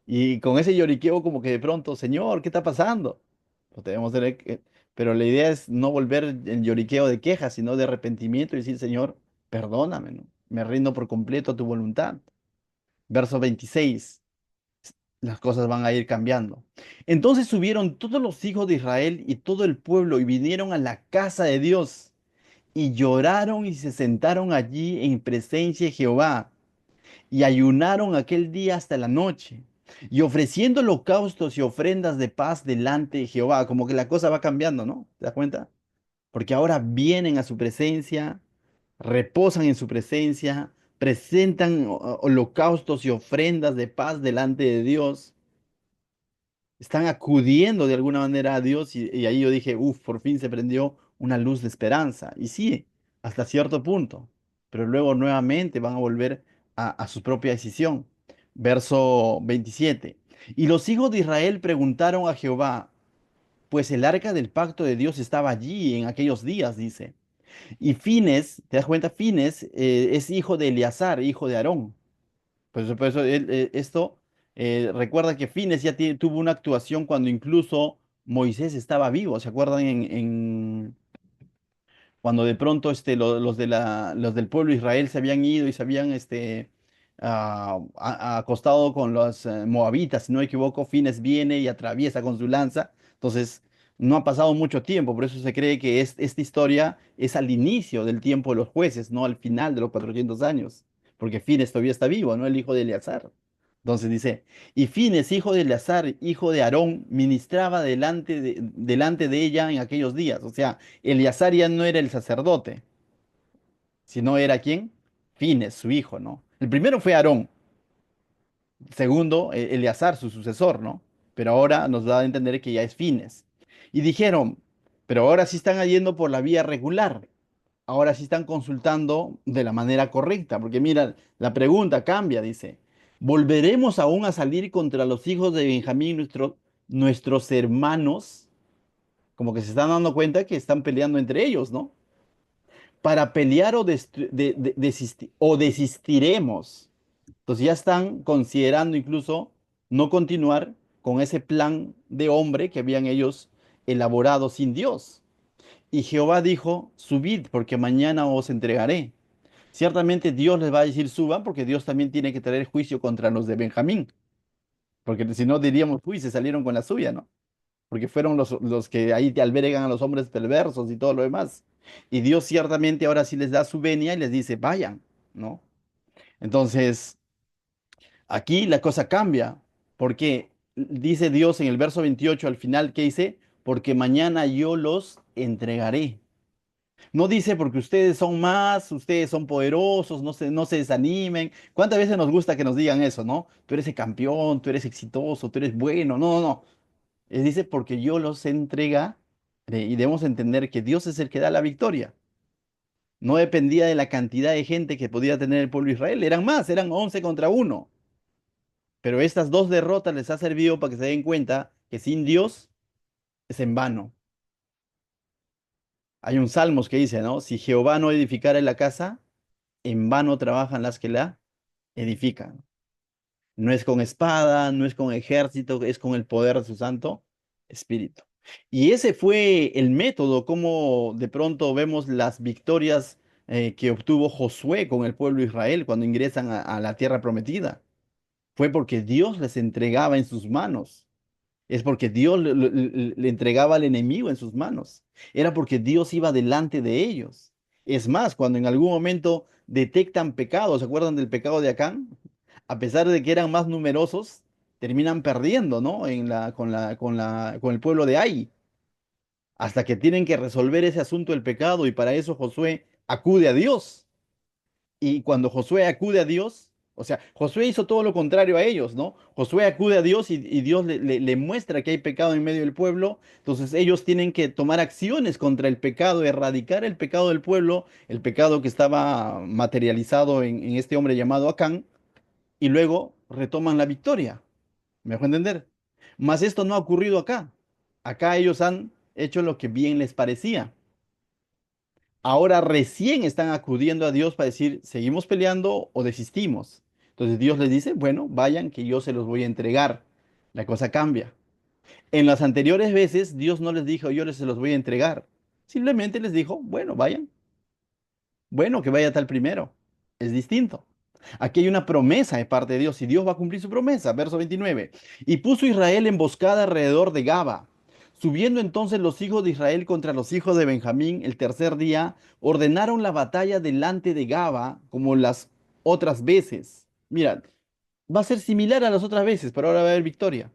S1: Y con ese lloriqueo como que de pronto, Señor, ¿qué está pasando? Pues debemos tener pero la idea es no volver el lloriqueo de quejas, sino de arrepentimiento y decir, Señor, perdóname, ¿no? Me rindo por completo a tu voluntad. Verso 26, las cosas van a ir cambiando. Entonces subieron todos los hijos de Israel y todo el pueblo y vinieron a la casa de Dios y lloraron y se sentaron allí en presencia de Jehová y ayunaron aquel día hasta la noche, y ofreciendo holocaustos y ofrendas de paz delante de Jehová, como que la cosa va cambiando, ¿no? ¿Te das cuenta? Porque ahora vienen a su presencia, reposan en su presencia, presentan holocaustos y ofrendas de paz delante de Dios. Están acudiendo de alguna manera a Dios y ahí yo dije, uff, por fin se prendió una luz de esperanza. Y sí, hasta cierto punto, pero luego nuevamente van a volver a su propia decisión. Verso 27. Y los hijos de Israel preguntaron a Jehová, pues el arca del pacto de Dios estaba allí en aquellos días, dice. Y Fines, ¿te das cuenta? Fines es hijo de Eleazar, hijo de Aarón. Por eso esto recuerda que Fines ya tuvo una actuación cuando incluso Moisés estaba vivo. ¿Se acuerdan cuando de pronto los del pueblo de Israel se habían ido y se habían acostado con los moabitas? Si no me equivoco, Fines viene y atraviesa con su lanza. Entonces, no ha pasado mucho tiempo, por eso se cree que esta historia es al inicio del tiempo de los jueces, no al final de los 400 años, porque Fines todavía está vivo, ¿no? El hijo de Eleazar. Entonces dice, y Fines, hijo de Eleazar, hijo de Aarón, ministraba delante de ella en aquellos días. O sea, Eleazar ya no era el sacerdote, sino era ¿quién? Fines, su hijo, ¿no? El primero fue Aarón, segundo, Eleazar, su sucesor, ¿no? Pero ahora nos da a entender que ya es Fines. Y dijeron, pero ahora sí están yendo por la vía regular, ahora sí están consultando de la manera correcta, porque mira, la pregunta cambia, dice, ¿volveremos aún a salir contra los hijos de Benjamín, nuestros hermanos? Como que se están dando cuenta que están peleando entre ellos, ¿no? Para pelear o desistiremos. Entonces ya están considerando incluso no continuar con ese plan de hombre que habían ellos elaborado sin Dios. Y Jehová dijo, subid, porque mañana os entregaré. Ciertamente Dios les va a decir suban, porque Dios también tiene que traer juicio contra los de Benjamín. Porque si no diríamos, uy, se salieron con la suya, ¿no? Porque fueron los que ahí te albergan a los hombres perversos y todo lo demás. Y Dios ciertamente ahora sí les da su venia y les dice, vayan, ¿no? Entonces, aquí la cosa cambia, porque dice Dios en el verso 28 al final, ¿qué dice? Porque mañana yo los entregaré. No dice porque ustedes son más, ustedes son poderosos, no se desanimen. ¿Cuántas veces nos gusta que nos digan eso, no? Tú eres el campeón, tú eres exitoso, tú eres bueno. No, no, no. Dice porque yo los entrega y debemos entender que Dios es el que da la victoria. No dependía de la cantidad de gente que podía tener el pueblo de Israel. Eran más, eran 11 contra uno. Pero estas dos derrotas les ha servido para que se den cuenta que sin Dios es en vano. Hay un Salmos que dice, ¿no? Si Jehová no edificara la casa, en vano trabajan las que la edifican. No es con espada, no es con ejército, es con el poder de su Santo Espíritu. Y ese fue el método, como de pronto vemos las victorias que obtuvo Josué con el pueblo de Israel cuando ingresan a la tierra prometida. Fue porque Dios les entregaba en sus manos. Es porque Dios le entregaba al enemigo en sus manos. Era porque Dios iba delante de ellos. Es más, cuando en algún momento detectan pecados, ¿se acuerdan del pecado de Acán? A pesar de que eran más numerosos, terminan perdiendo, ¿no? Con el pueblo de Ai, hasta que tienen que resolver ese asunto del pecado y para eso Josué acude a Dios. Y cuando Josué acude a Dios, o sea, Josué hizo todo lo contrario a ellos, ¿no? Josué acude a Dios y Dios le muestra que hay pecado en medio del pueblo, entonces ellos tienen que tomar acciones contra el pecado, erradicar el pecado del pueblo, el pecado que estaba materializado en este hombre llamado Acán, y luego retoman la victoria. ¿Me dejo entender? Mas esto no ha ocurrido acá. Acá ellos han hecho lo que bien les parecía. Ahora recién están acudiendo a Dios para decir, ¿seguimos peleando o desistimos? Entonces Dios les dice, bueno, vayan que yo se los voy a entregar. La cosa cambia. En las anteriores veces Dios no les dijo, yo les se los voy a entregar. Simplemente les dijo, bueno, vayan. Bueno, que vaya tal primero. Es distinto. Aquí hay una promesa de parte de Dios y Dios va a cumplir su promesa. Verso 29. Y puso Israel emboscada alrededor de Gaba. Subiendo entonces los hijos de Israel contra los hijos de Benjamín el tercer día, ordenaron la batalla delante de Gaba como las otras veces. Mira, va a ser similar a las otras veces, pero ahora va a haber victoria.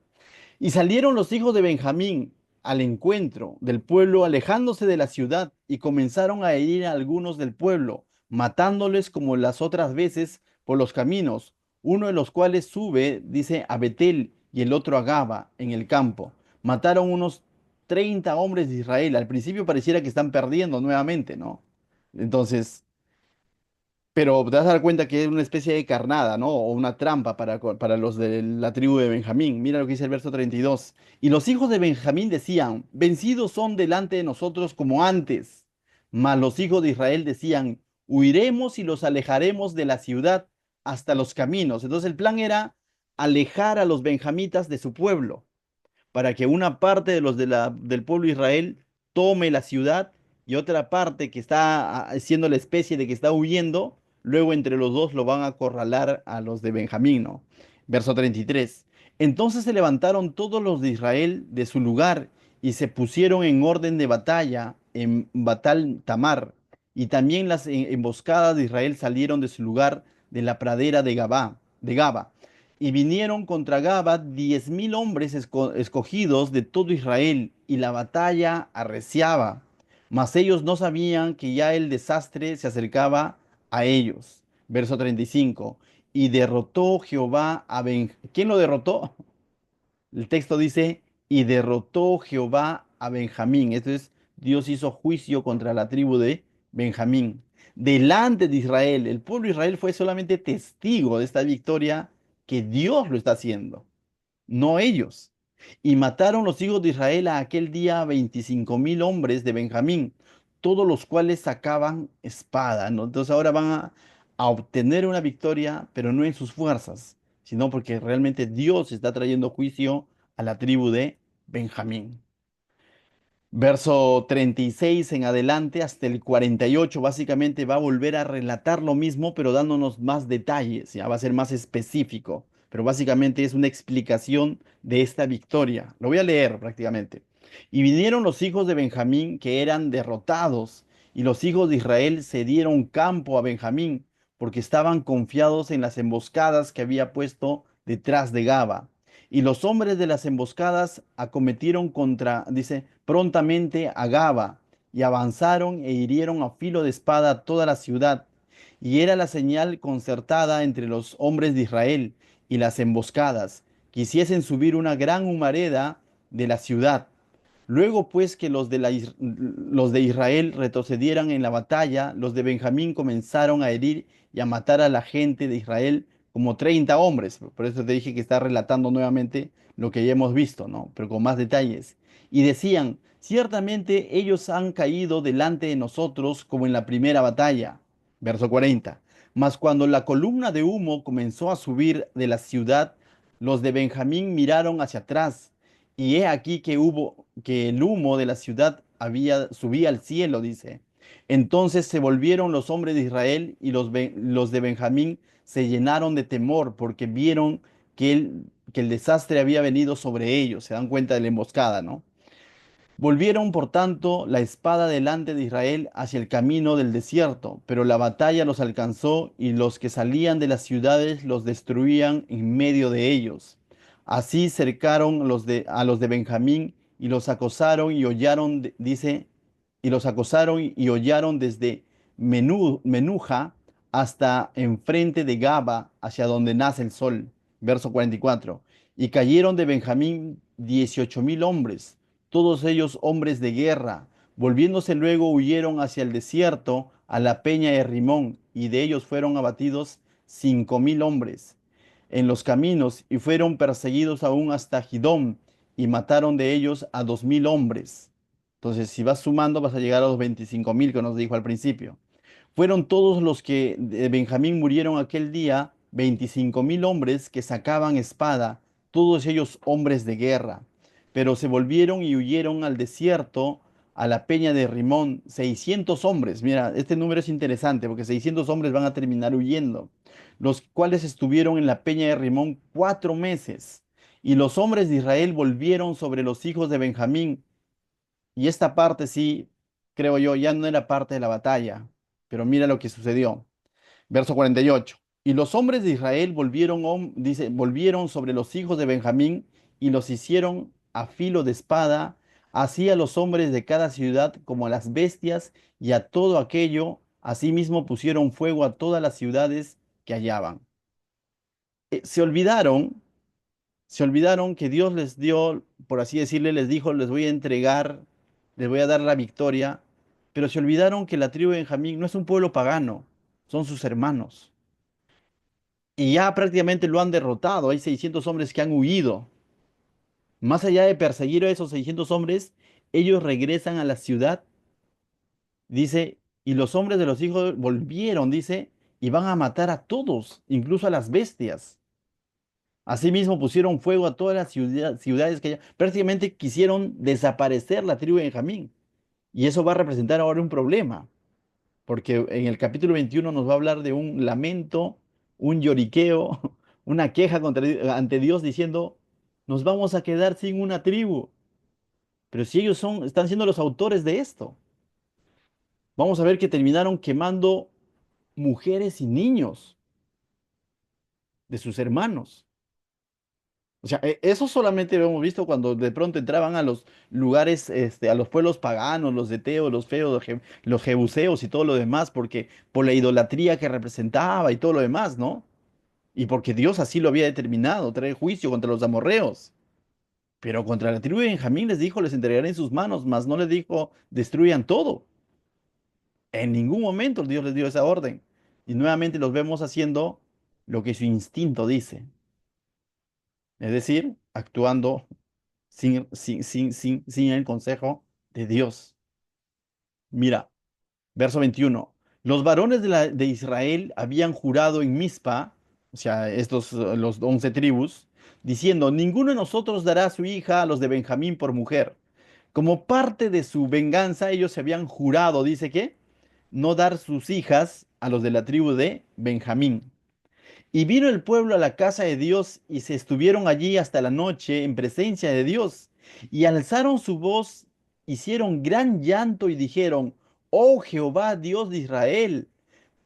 S1: Y salieron los hijos de Benjamín al encuentro del pueblo, alejándose de la ciudad, y comenzaron a herir a algunos del pueblo, matándoles como las otras veces por los caminos, uno de los cuales sube, dice, a Betel, y el otro a Gaba, en el campo. Mataron unos 30 hombres de Israel. Al principio pareciera que están perdiendo nuevamente, ¿no? Entonces, pero te vas a dar cuenta que es una especie de carnada, ¿no? O una trampa para los de la tribu de Benjamín. Mira lo que dice el verso 32. Y los hijos de Benjamín decían, vencidos son delante de nosotros como antes. Mas los hijos de Israel decían, huiremos y los alejaremos de la ciudad hasta los caminos. Entonces el plan era alejar a los benjamitas de su pueblo para que una parte de los del pueblo de Israel tome la ciudad y otra parte que está siendo la especie de que está huyendo, luego entre los dos lo van a acorralar a los de Benjamín, ¿no? Verso 33. Entonces se levantaron todos los de Israel de su lugar y se pusieron en orden de batalla en Batal Tamar. Y también las emboscadas de Israel salieron de su lugar de la pradera de Gaba. Y vinieron contra Gaba 10.000 hombres escogidos de todo Israel, y la batalla arreciaba. Mas ellos no sabían que ya el desastre se acercaba a ellos. Verso 35. Y derrotó Jehová a ¿Quién lo derrotó? El texto dice, y derrotó Jehová a Benjamín. Esto es, Dios hizo juicio contra la tribu de Benjamín. Delante de Israel, el pueblo de Israel fue solamente testigo de esta victoria que Dios lo está haciendo, no ellos. Y mataron los hijos de Israel a aquel día 25.000 hombres de Benjamín, todos los cuales sacaban espada, ¿no? Entonces ahora van a obtener una victoria, pero no en sus fuerzas, sino porque realmente Dios está trayendo juicio a la tribu de Benjamín. Verso 36 en adelante hasta el 48 básicamente va a volver a relatar lo mismo, pero dándonos más detalles, ya va a ser más específico, pero básicamente es una explicación de esta victoria. Lo voy a leer prácticamente. Y vinieron los hijos de Benjamín que eran derrotados, y los hijos de Israel se dieron campo a Benjamín, porque estaban confiados en las emboscadas que había puesto detrás de Gaba. Y los hombres de las emboscadas acometieron contra, dice, prontamente a Gaba, y avanzaron e hirieron a filo de espada toda la ciudad. Y era la señal concertada entre los hombres de Israel y las emboscadas, que hiciesen subir una gran humareda de la ciudad. Luego pues que los de Israel retrocedieran en la batalla, los de Benjamín comenzaron a herir y a matar a la gente de Israel como 30 hombres. Por eso te dije que está relatando nuevamente lo que ya hemos visto, ¿no? Pero con más detalles. Y decían, ciertamente ellos han caído delante de nosotros como en la primera batalla. Verso 40. Mas cuando la columna de humo comenzó a subir de la ciudad, los de Benjamín miraron hacia atrás, y he aquí que el humo de la ciudad subía al cielo, dice. Entonces se volvieron los hombres de Israel y los de Benjamín se llenaron de temor porque vieron que el desastre había venido sobre ellos. Se dan cuenta de la emboscada, ¿no? Volvieron, por tanto, la espada delante de Israel hacia el camino del desierto, pero la batalla los alcanzó y los que salían de las ciudades los destruían en medio de ellos. Así cercaron a los de Benjamín y los acosaron y hollaron, dice, y los acosaron y hollaron desde Menuja hasta enfrente de Gaba, hacia donde nace el sol. Verso 44. Y cayeron de Benjamín 18.000 hombres, todos ellos hombres de guerra. Volviéndose luego huyeron hacia el desierto, a la peña de Rimón, y de ellos fueron abatidos 5.000 hombres en los caminos, y fueron perseguidos aún hasta Gidom, y mataron de ellos a 2.000 hombres. Entonces, si vas sumando, vas a llegar a los 25.000 que nos dijo al principio. Fueron todos los que de Benjamín murieron aquel día, 25.000 hombres que sacaban espada, todos ellos hombres de guerra. Pero se volvieron y huyeron al desierto, a la peña de Rimón, 600 hombres. Mira, este número es interesante porque 600 hombres van a terminar huyendo, los cuales estuvieron en la peña de Rimón 4 meses. Y los hombres de Israel volvieron sobre los hijos de Benjamín, y esta parte sí, creo yo, ya no era parte de la batalla, pero mira lo que sucedió. Verso 48. Y los hombres de Israel dice, volvieron sobre los hijos de Benjamín y los hicieron a filo de espada, así a los hombres de cada ciudad como a las bestias y a todo aquello. Asimismo pusieron fuego a todas las ciudades que hallaban. Se olvidaron Se olvidaron que Dios les dio, por así decirle, les dijo, les voy a entregar, les voy a dar la victoria, pero se olvidaron que la tribu de Benjamín no es un pueblo pagano, son sus hermanos. Y ya prácticamente lo han derrotado, hay 600 hombres que han huido. Más allá de perseguir a esos 600 hombres, ellos regresan a la ciudad, dice, y los hombres de los hijos volvieron, dice, y van a matar a todos, incluso a las bestias. Asimismo pusieron fuego a todas las ciudades que prácticamente quisieron desaparecer la tribu de Benjamín. Y eso va a representar ahora un problema, porque en el capítulo 21 nos va a hablar de un lamento, un lloriqueo, una queja ante Dios diciendo, nos vamos a quedar sin una tribu. Pero si ellos están siendo los autores de esto, vamos a ver que terminaron quemando mujeres y niños de sus hermanos. O sea, eso solamente lo hemos visto cuando de pronto entraban a los lugares, a los pueblos paganos, los eteos, los feos, los jebuseos y todo lo demás, porque por la idolatría que representaba y todo lo demás, ¿no? Y porque Dios así lo había determinado, traer juicio contra los amorreos. Pero contra la tribu de Benjamín les dijo, les entregaré en sus manos, mas no les dijo, destruyan todo. En ningún momento Dios les dio esa orden. Y nuevamente los vemos haciendo lo que su instinto dice, es decir, actuando sin el consejo de Dios. Mira, verso 21. Los varones de Israel habían jurado en Mizpa, o sea, los 11 tribus, diciendo, ninguno de nosotros dará a su hija a los de Benjamín por mujer. Como parte de su venganza, ellos se habían jurado, dice que, no dar sus hijas a los de la tribu de Benjamín. Y vino el pueblo a la casa de Dios y se estuvieron allí hasta la noche en presencia de Dios. Y alzaron su voz, hicieron gran llanto y dijeron, oh Jehová, Dios de Israel,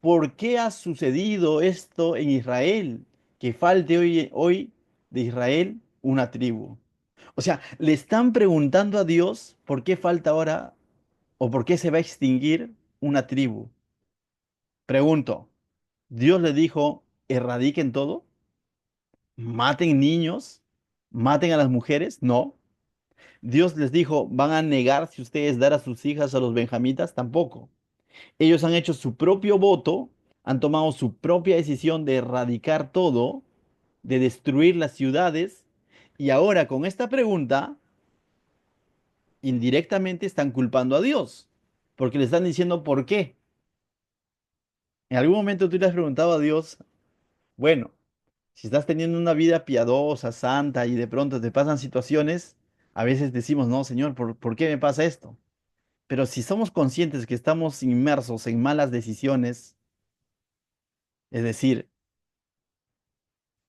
S1: ¿por qué ha sucedido esto en Israel? Que falte hoy de Israel una tribu. O sea, le están preguntando a Dios por qué falta ahora o por qué se va a extinguir una tribu. Pregunto, ¿Dios le dijo, erradiquen todo? ¿Maten niños? ¿Maten a las mujeres? No. Dios les dijo, ¿van a negar si ustedes dar a sus hijas a los benjamitas? Tampoco. Ellos han hecho su propio voto, han tomado su propia decisión de erradicar todo, de destruir las ciudades, y ahora con esta pregunta, indirectamente están culpando a Dios, porque le están diciendo por qué. En algún momento tú le has preguntado a Dios, bueno, si estás teniendo una vida piadosa, santa, y de pronto te pasan situaciones, a veces decimos, no, Señor, ¿por qué me pasa esto? Pero si somos conscientes que estamos inmersos en malas decisiones, es decir,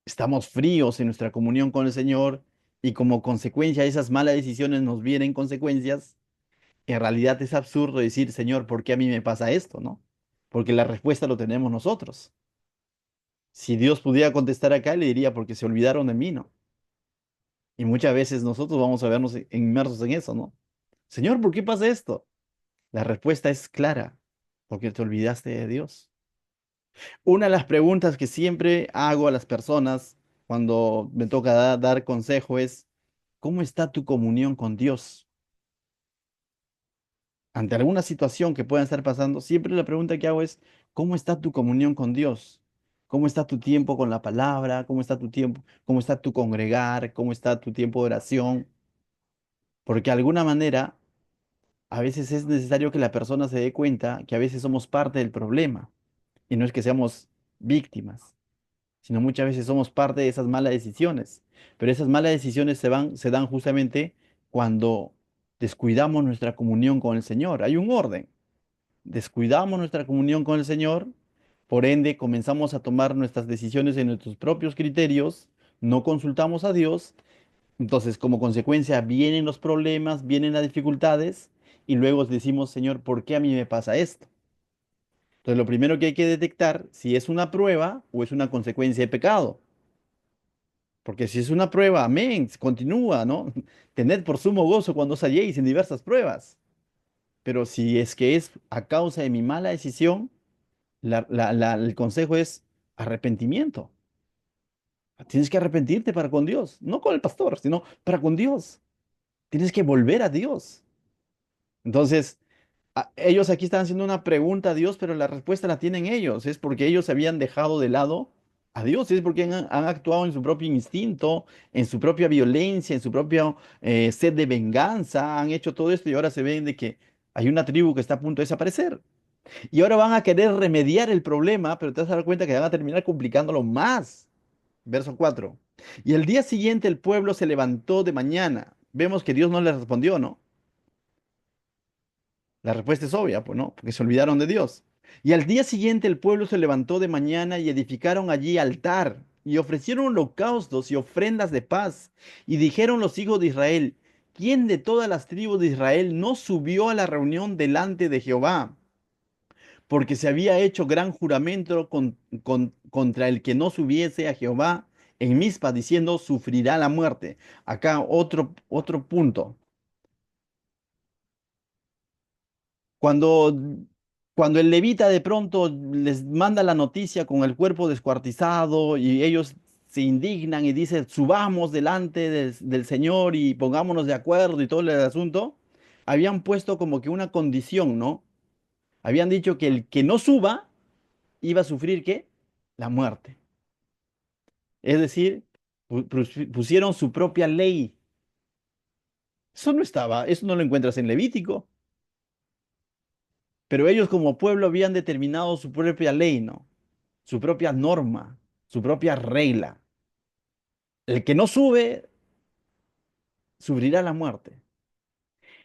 S1: estamos fríos en nuestra comunión con el Señor y como consecuencia de esas malas decisiones nos vienen consecuencias, en realidad es absurdo decir, Señor, ¿por qué a mí me pasa esto? ¿No? Porque la respuesta lo tenemos nosotros. Si Dios pudiera contestar acá, le diría, porque se olvidaron de mí, ¿no? Y muchas veces nosotros vamos a vernos inmersos en eso, ¿no? Señor, ¿por qué pasa esto? La respuesta es clara, porque te olvidaste de Dios. Una de las preguntas que siempre hago a las personas cuando me toca dar consejo es, ¿cómo está tu comunión con Dios? Ante alguna situación que pueda estar pasando, siempre la pregunta que hago es, ¿cómo está tu comunión con Dios? ¿Cómo está tu tiempo con la palabra? ¿Cómo está tu tiempo? ¿Cómo está tu congregar? ¿Cómo está tu tiempo de oración? Porque de alguna manera, a veces es necesario que la persona se dé cuenta que a veces somos parte del problema y no es que seamos víctimas, sino muchas veces somos parte de esas malas decisiones. Pero esas malas decisiones se dan justamente cuando descuidamos nuestra comunión con el Señor. Hay un orden. Descuidamos nuestra comunión con el Señor, por ende comenzamos a tomar nuestras decisiones en nuestros propios criterios, no consultamos a Dios, entonces como consecuencia vienen los problemas, vienen las dificultades y luego decimos, Señor, ¿por qué a mí me pasa esto? Entonces lo primero que hay que detectar si es una prueba o es una consecuencia de pecado. Porque si es una prueba, amén, continúa, ¿no? Tened por sumo gozo cuando os halléis en diversas pruebas. Pero si es que es a causa de mi mala decisión, el consejo es arrepentimiento. Tienes que arrepentirte para con Dios, no con el pastor, sino para con Dios. Tienes que volver a Dios. Entonces, ellos aquí están haciendo una pregunta a Dios, pero la respuesta la tienen ellos. Es porque ellos habían dejado de lado a Dios, es porque han actuado en su propio instinto, en su propia violencia, en su propia sed de venganza, han hecho todo esto y ahora se ven de que hay una tribu que está a punto de desaparecer. Y ahora van a querer remediar el problema, pero te vas a dar cuenta que van a terminar complicándolo más. Verso 4. Y el día siguiente el pueblo se levantó de mañana. Vemos que Dios no les respondió, ¿no? La respuesta es obvia, pues no, porque se olvidaron de Dios. Y al día siguiente el pueblo se levantó de mañana y edificaron allí altar y ofrecieron holocaustos y ofrendas de paz. Y dijeron los hijos de Israel, ¿quién de todas las tribus de Israel no subió a la reunión delante de Jehová? Porque se había hecho gran juramento contra el que no subiese a Jehová en Mizpa, diciendo, sufrirá la muerte. Acá otro punto. Cuando, cuando el levita de pronto les manda la noticia con el cuerpo descuartizado y ellos se indignan y dicen, subamos delante del Señor y pongámonos de acuerdo y todo el asunto, habían puesto como que una condición, ¿no? Habían dicho que el que no suba iba a sufrir, ¿qué? La muerte. Es decir, pusieron su propia ley. Eso no estaba, eso no lo encuentras en Levítico. Pero ellos como pueblo habían determinado su propia ley, ¿no? Su propia norma, su propia regla. El que no sube, sufrirá la muerte.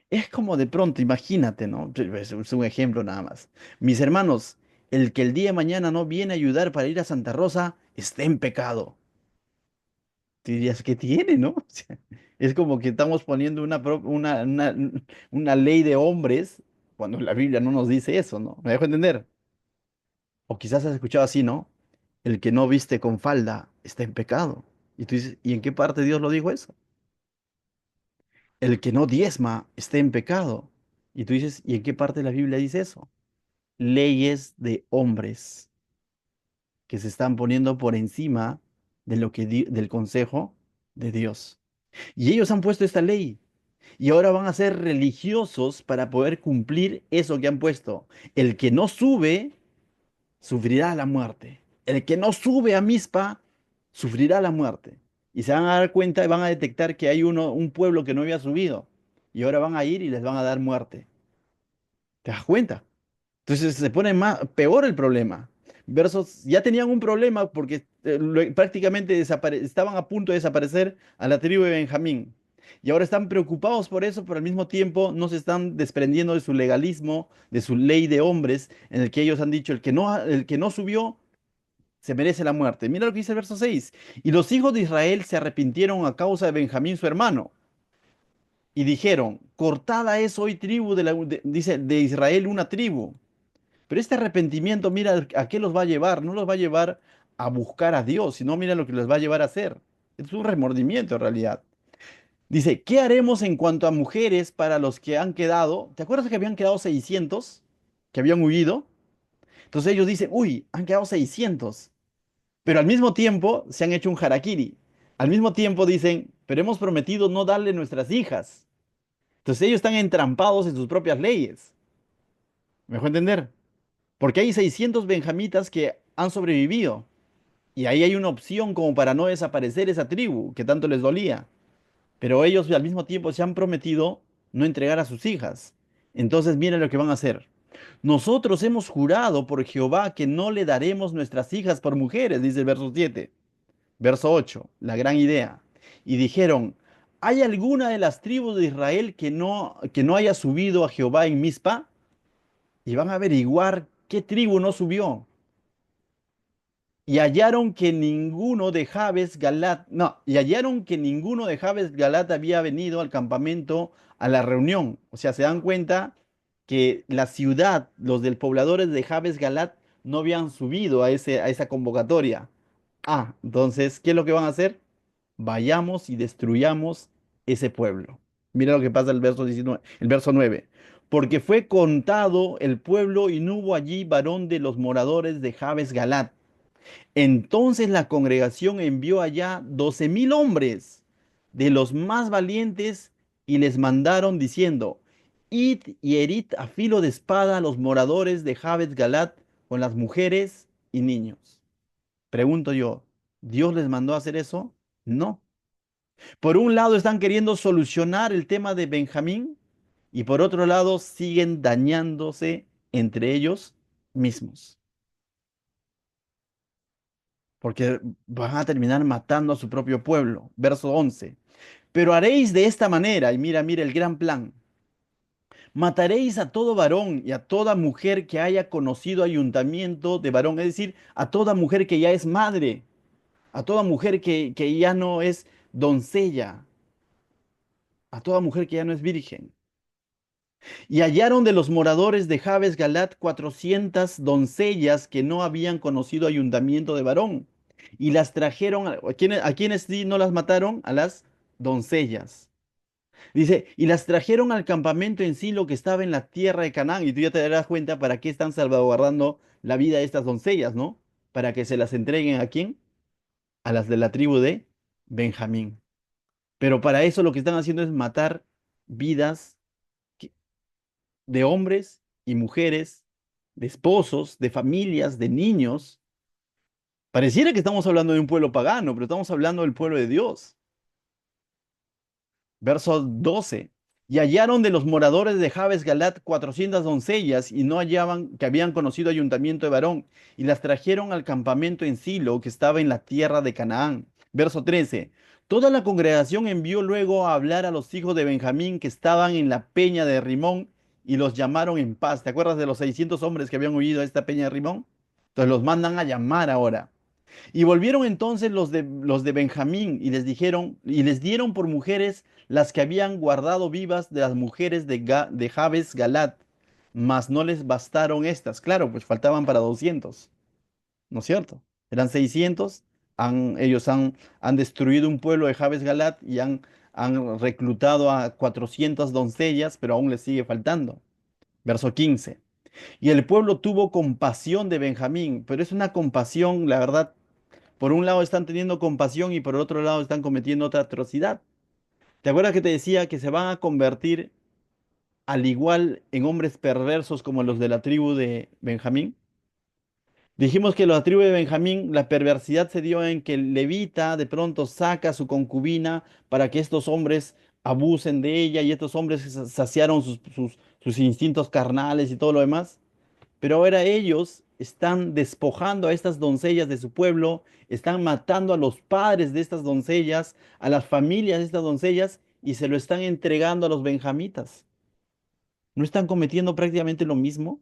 S1: Es como de pronto, imagínate, ¿no? Es un ejemplo nada más. Mis hermanos, el que el día de mañana no viene a ayudar para ir a Santa Rosa, está en pecado. Tú dirías, ¿qué tiene, no? O sea, es como que estamos poniendo una ley de hombres cuando la Biblia no nos dice eso, ¿no? ¿Me dejo entender? O quizás has escuchado así, ¿no? El que no viste con falda está en pecado. Y tú dices, ¿y en qué parte Dios lo dijo eso? El que no diezma está en pecado. Y tú dices, ¿y en qué parte de la Biblia dice eso? Leyes de hombres que se están poniendo por encima de lo que del consejo de Dios. Y ellos han puesto esta ley. Y ahora van a ser religiosos para poder cumplir eso que han puesto. El que no sube sufrirá la muerte. El que no sube a Mizpa sufrirá la muerte. Y se van a dar cuenta y van a detectar que hay un pueblo que no había subido. Y ahora van a ir y les van a dar muerte. ¿Te das cuenta? Entonces se pone más, peor el problema. Versos, ya tenían un problema porque prácticamente estaban a punto de desaparecer a la tribu de Benjamín. Y ahora están preocupados por eso, pero al mismo tiempo no se están desprendiendo de su legalismo, de su ley de hombres, en el que ellos han dicho, el que no subió se merece la muerte. Mira lo que dice el verso 6. Y los hijos de Israel se arrepintieron a causa de Benjamín su hermano. Y dijeron, cortada es hoy tribu dice, de Israel una tribu. Pero este arrepentimiento, mira a qué los va a llevar. No los va a llevar a buscar a Dios, sino mira lo que les va a llevar a hacer. Es un remordimiento en realidad. Dice, ¿qué haremos en cuanto a mujeres para los que han quedado? ¿Te acuerdas que habían quedado 600 que habían huido? Entonces ellos dicen, uy, han quedado 600. Pero al mismo tiempo se han hecho un harakiri. Al mismo tiempo dicen, pero hemos prometido no darle nuestras hijas. Entonces ellos están entrampados en sus propias leyes. ¿Me dejó entender? Porque hay 600 benjamitas que han sobrevivido. Y ahí hay una opción como para no desaparecer esa tribu que tanto les dolía. Pero ellos al mismo tiempo se han prometido no entregar a sus hijas. Entonces miren lo que van a hacer. Nosotros hemos jurado por Jehová que no le daremos nuestras hijas por mujeres, dice el verso 7. Verso 8, la gran idea. Y dijeron, ¿hay alguna de las tribus de Israel que no haya subido a Jehová en Mizpa? Y van a averiguar qué tribu no subió. Y hallaron que ninguno de Jabes Galat, no, y hallaron que ninguno de Jabes Galat había venido al campamento a la reunión. O sea, se dan cuenta que la ciudad, los del pobladores de Jabes Galat, no habían subido a esa convocatoria. Ah, entonces, ¿qué es lo que van a hacer? Vayamos y destruyamos ese pueblo. Mira lo que pasa el verso 19, el verso 9. Porque fue contado el pueblo y no hubo allí varón de los moradores de Jabes Galat. Entonces la congregación envió allá 12,000 hombres de los más valientes y les mandaron diciendo, id y herid a filo de espada a los moradores de Jabes Galat con las mujeres y niños. Pregunto yo, ¿Dios les mandó a hacer eso? No. Por un lado están queriendo solucionar el tema de Benjamín y por otro lado siguen dañándose entre ellos mismos, porque van a terminar matando a su propio pueblo. Verso 11. Pero haréis de esta manera, y mira, mira el gran plan. Mataréis a todo varón y a toda mujer que haya conocido ayuntamiento de varón, es decir, a toda mujer que ya es madre, a toda mujer que ya no es doncella, a toda mujer que ya no es virgen. Y hallaron de los moradores de Jabes Galat 400 doncellas que no habían conocido ayuntamiento de varón. Y las trajeron, a quienes sí no las mataron? A las doncellas. Dice, y las trajeron al campamento en Silo que estaba en la tierra de Canaán. Y tú ya te darás cuenta para qué están salvaguardando la vida de estas doncellas, ¿no? Para que se las entreguen a quién? A las de la tribu de Benjamín. Pero para eso lo que están haciendo es matar vidas de hombres y mujeres, de esposos, de familias, de niños. Pareciera que estamos hablando de un pueblo pagano, pero estamos hablando del pueblo de Dios. Verso 12. Y hallaron de los moradores de Jabes Galat 400 doncellas y no hallaban que habían conocido ayuntamiento de varón y las trajeron al campamento en Silo que estaba en la tierra de Canaán. Verso 13. Toda la congregación envió luego a hablar a los hijos de Benjamín que estaban en la peña de Rimón y los llamaron en paz. ¿Te acuerdas de los 600 hombres que habían huido a esta peña de Rimón? Entonces los mandan a llamar ahora. Y volvieron entonces los de Benjamín y les dijeron, y les dieron por mujeres las que habían guardado vivas de las mujeres de Jabes Galat, mas no les bastaron estas. Claro, pues faltaban para 200, ¿no es cierto? Eran 600, ellos han destruido un pueblo de Jabes Galat y han reclutado a 400 doncellas, pero aún les sigue faltando. Verso 15. Y el pueblo tuvo compasión de Benjamín, pero es una compasión, la verdad, por un lado están teniendo compasión y por el otro lado están cometiendo otra atrocidad. ¿Te acuerdas que te decía que se van a convertir al igual en hombres perversos como los de la tribu de Benjamín? Dijimos que la tribu de Benjamín, la perversidad se dio en que el levita de pronto saca a su concubina para que estos hombres abusen de ella y estos hombres saciaron sus instintos carnales y todo lo demás. Pero ahora ellos están despojando a estas doncellas de su pueblo, están matando a los padres de estas doncellas, a las familias de estas doncellas y se lo están entregando a los benjamitas. ¿No están cometiendo prácticamente lo mismo?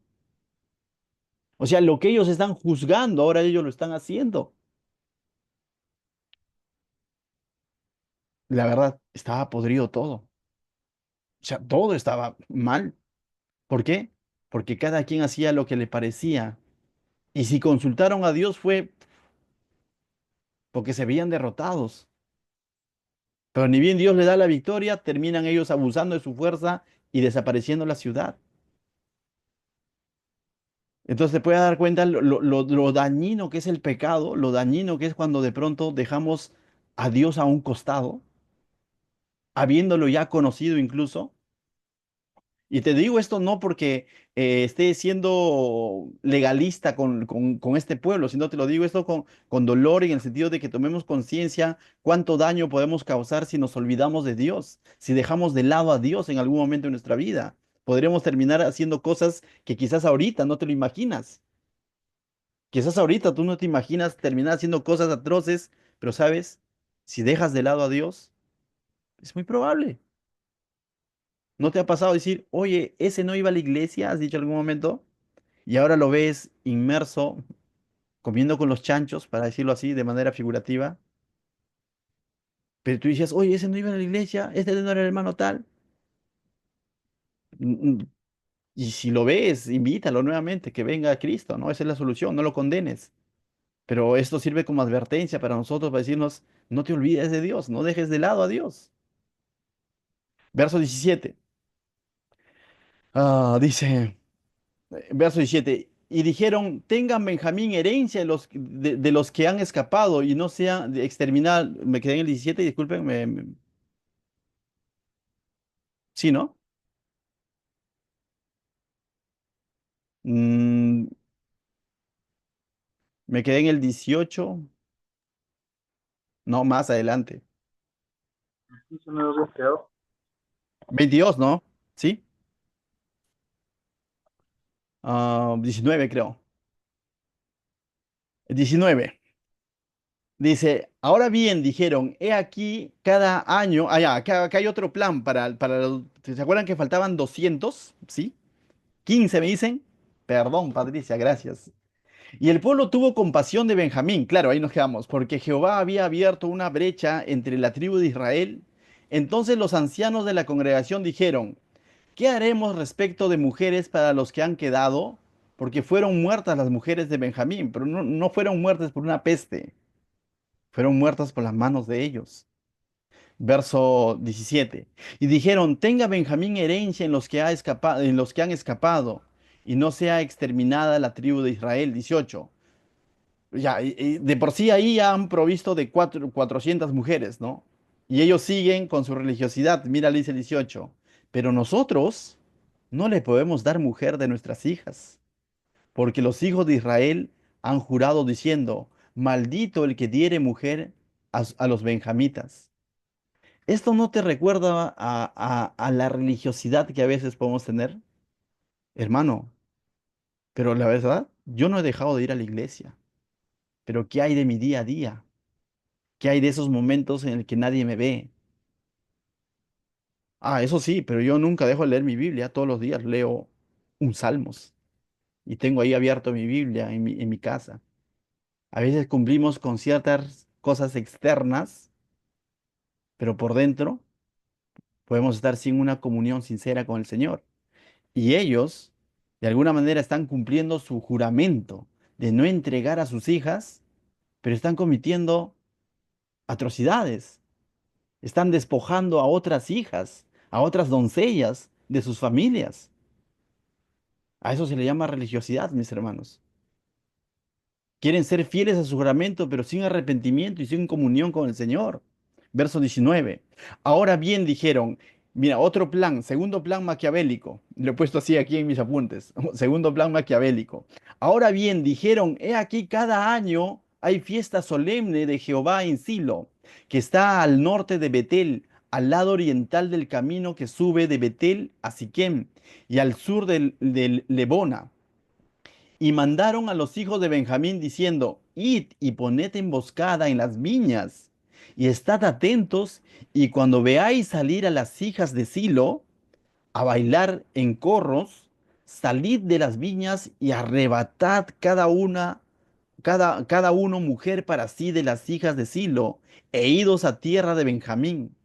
S1: O sea, lo que ellos están juzgando, ahora ellos lo están haciendo. La verdad, estaba podrido todo. O sea, todo estaba mal. ¿Por qué? Porque cada quien hacía lo que le parecía. Y si consultaron a Dios fue porque se veían derrotados. Pero ni bien Dios le da la victoria, terminan ellos abusando de su fuerza y desapareciendo la ciudad. Entonces te puedes dar cuenta lo dañino que es el pecado, lo dañino que es cuando de pronto dejamos a Dios a un costado, habiéndolo ya conocido incluso. Y te digo esto no porque esté siendo legalista con este pueblo, sino te lo digo esto con dolor en el sentido de que tomemos conciencia cuánto daño podemos causar si nos olvidamos de Dios, si dejamos de lado a Dios en algún momento de nuestra vida. Podremos terminar haciendo cosas que quizás ahorita no te lo imaginas. Quizás ahorita tú no te imaginas terminar haciendo cosas atroces, pero sabes, si dejas de lado a Dios, es muy probable. ¿No te ha pasado decir, oye, ese no iba a la iglesia? ¿Has dicho en algún momento? Y ahora lo ves inmerso, comiendo con los chanchos, para decirlo así, de manera figurativa. Pero tú dices, oye, ese no iba a la iglesia, este no era el hermano tal. Mm, mm, Y si lo ves, invítalo nuevamente, que venga a Cristo, ¿no? Esa es la solución, no lo condenes. Pero esto sirve como advertencia para nosotros, para decirnos, no te olvides de Dios, no dejes de lado a Dios. Verso 17. Dice, verso 17. Y dijeron, tengan Benjamín herencia de los que han escapado y no sean exterminados. Me quedé en el 17, disculpen. Sí, ¿no? Mm, me quedé en el 18, no, más adelante.
S2: Sí, se me había quedado.
S1: 22, ¿no? ¿Sí? 19 creo. 19. Dice, ahora bien, dijeron, he aquí cada año, ya, acá hay otro plan ¿se acuerdan que faltaban 200? ¿Sí? 15 me dicen. Perdón, Patricia, gracias. Y el pueblo tuvo compasión de Benjamín, claro, ahí nos quedamos, porque Jehová había abierto una brecha entre la tribu de Israel. Entonces los ancianos de la congregación dijeron, ¿qué haremos respecto de mujeres para los que han quedado? Porque fueron muertas las mujeres de Benjamín, pero no fueron muertas por una peste, fueron muertas por las manos de ellos. Verso 17. Y dijeron, tenga Benjamín herencia en los que ha escapado, en los que han escapado, y no sea exterminada la tribu de Israel. 18. Ya, y de por sí ahí ya han provisto de 400 mujeres, ¿no? Y ellos siguen con su religiosidad. Mira, le dice el 18. Pero nosotros no le podemos dar mujer de nuestras hijas, porque los hijos de Israel han jurado diciendo, maldito el que diere mujer a los benjamitas. ¿Esto no te recuerda a la religiosidad que a veces podemos tener, hermano? Pero la verdad, yo no he dejado de ir a la iglesia. Pero ¿qué hay de mi día a día? ¿Qué hay de esos momentos en el que nadie me ve? Ah, eso sí, pero yo nunca dejo de leer mi Biblia. Todos los días leo un Salmos y tengo ahí abierto mi Biblia en mi casa. A veces cumplimos con ciertas cosas externas, pero por dentro podemos estar sin una comunión sincera con el Señor. Y ellos, de alguna manera, están cumpliendo su juramento de no entregar a sus hijas, pero están cometiendo atrocidades. Están despojando a otras hijas, a otras doncellas de sus familias. A eso se le llama religiosidad, mis hermanos. Quieren ser fieles a su juramento, pero sin arrepentimiento y sin comunión con el Señor. Verso 19. Ahora bien, dijeron, mira, otro plan, segundo plan maquiavélico. Lo he puesto así aquí en mis apuntes. Segundo plan maquiavélico. Ahora bien, dijeron, he aquí cada año hay fiesta solemne de Jehová en Silo, que está al norte de Betel, al lado oriental del camino que sube de Betel a Siquem y al sur del Lebona. Y mandaron a los hijos de Benjamín diciendo, id y poned emboscada en las viñas, y estad atentos, y cuando veáis salir a las hijas de Silo a bailar en corros, salid de las viñas y arrebatad cada uno mujer para sí de las hijas de Silo, e idos a tierra de Benjamín.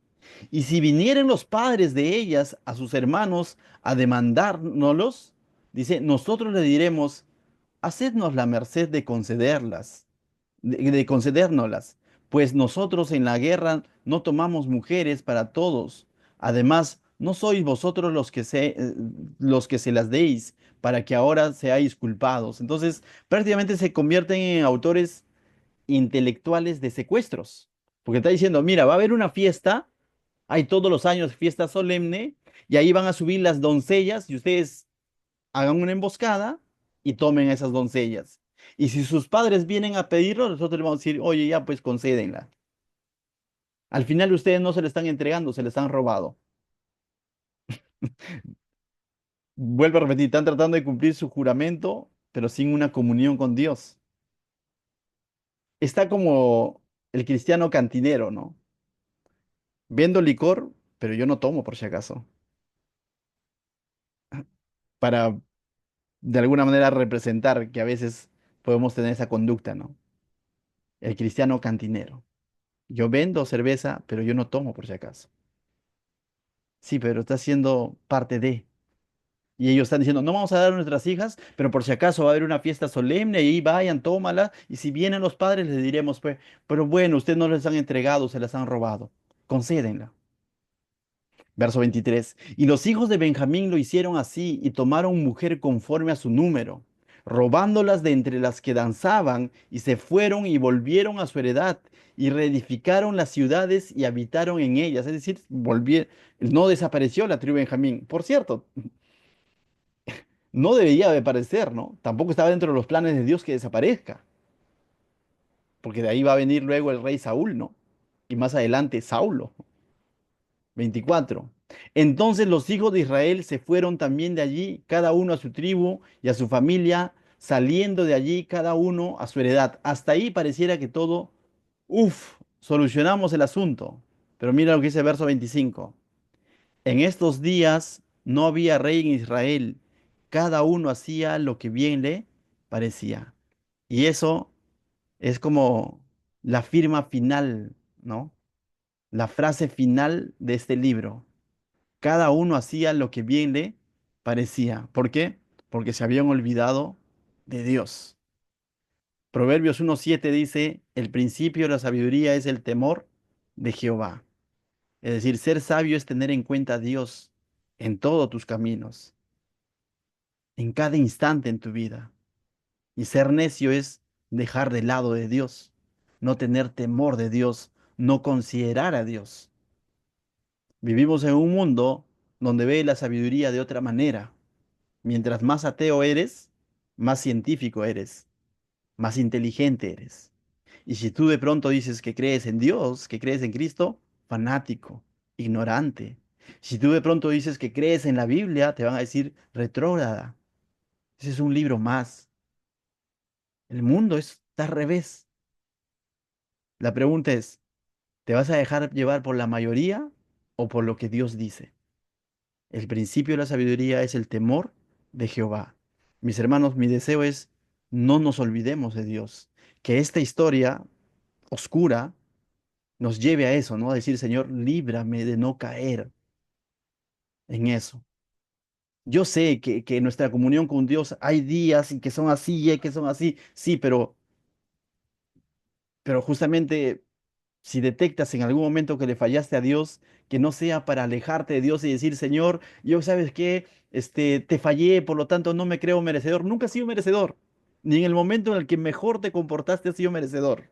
S1: Y si vinieren los padres de ellas a sus hermanos a demandárnoslos, dice, nosotros le diremos, hacednos la merced de concederlas, de concedérnoslas, pues nosotros en la guerra no tomamos mujeres para todos. Además, no sois vosotros los que se las deis para que ahora seáis culpados. Entonces, prácticamente se convierten en autores intelectuales de secuestros, porque está diciendo, mira, va a haber una fiesta, hay todos los años fiesta solemne, y ahí van a subir las doncellas y ustedes hagan una emboscada y tomen a esas doncellas. Y si sus padres vienen a pedirlo, nosotros le vamos a decir, oye, ya pues concédenla. Al final ustedes no se le están entregando, se le están robado. Vuelvo a repetir, están tratando de cumplir su juramento, pero sin una comunión con Dios. Está como el cristiano cantinero, ¿no? Vendo licor, pero yo no tomo por si acaso, para de alguna manera representar que a veces podemos tener esa conducta, ¿no? El cristiano cantinero. Yo vendo cerveza, pero yo no tomo por si acaso. Sí, pero está siendo parte de. Y ellos están diciendo, no vamos a dar a nuestras hijas, pero por si acaso va a haber una fiesta solemne y ahí vayan, tómala. Y si vienen los padres, les diremos, pues, pero bueno, ustedes no les han entregado, se las han robado. Concédenla. Verso 23. Y los hijos de Benjamín lo hicieron así y tomaron mujer conforme a su número. robándolas de entre las que danzaban, y se fueron y volvieron a su heredad, y reedificaron las ciudades y habitaron en ellas. Es decir, no desapareció la tribu de Benjamín. Por cierto, no debería de parecer, ¿no? Tampoco estaba dentro de los planes de Dios que desaparezca, porque de ahí va a venir luego el rey Saúl, ¿no? Y más adelante Saulo. 24. Entonces los hijos de Israel se fueron también de allí, cada uno a su tribu y a su familia, saliendo de allí cada uno a su heredad. Hasta ahí pareciera que todo, uff, solucionamos el asunto. Pero mira lo que dice el verso 25. En estos días no había rey en Israel, cada uno hacía lo que bien le parecía. Y eso es como la firma final, ¿no? La frase final de este libro. Cada uno hacía lo que bien le parecía. ¿Por qué? Porque se habían olvidado de Dios. Proverbios 1:7 dice, el principio de la sabiduría es el temor de Jehová. Es decir, ser sabio es tener en cuenta a Dios en todos tus caminos, en cada instante en tu vida. Y ser necio es dejar de lado de Dios, no tener temor de Dios, no considerar a Dios. Vivimos en un mundo donde ve la sabiduría de otra manera. Mientras más ateo eres, más científico eres, más inteligente eres. Y si tú de pronto dices que crees en Dios, que crees en Cristo, fanático, ignorante. Si tú de pronto dices que crees en la Biblia, te van a decir retrógrada. Ese es un libro más. El mundo está al revés. La pregunta es, ¿te vas a dejar llevar por la mayoría o por lo que Dios dice? El principio de la sabiduría es el temor de Jehová. Mis hermanos, mi deseo es no nos olvidemos de Dios, que esta historia oscura nos lleve a eso, ¿no? A decir, Señor, líbrame de no caer en eso. Yo sé que en nuestra comunión con Dios hay días y que son así y que son así, sí, pero justamente si detectas en algún momento que le fallaste a Dios, que no sea para alejarte de Dios y decir, Señor, yo sabes qué, te fallé, por lo tanto no me creo merecedor. Nunca has sido merecedor, ni en el momento en el que mejor te comportaste has sido merecedor.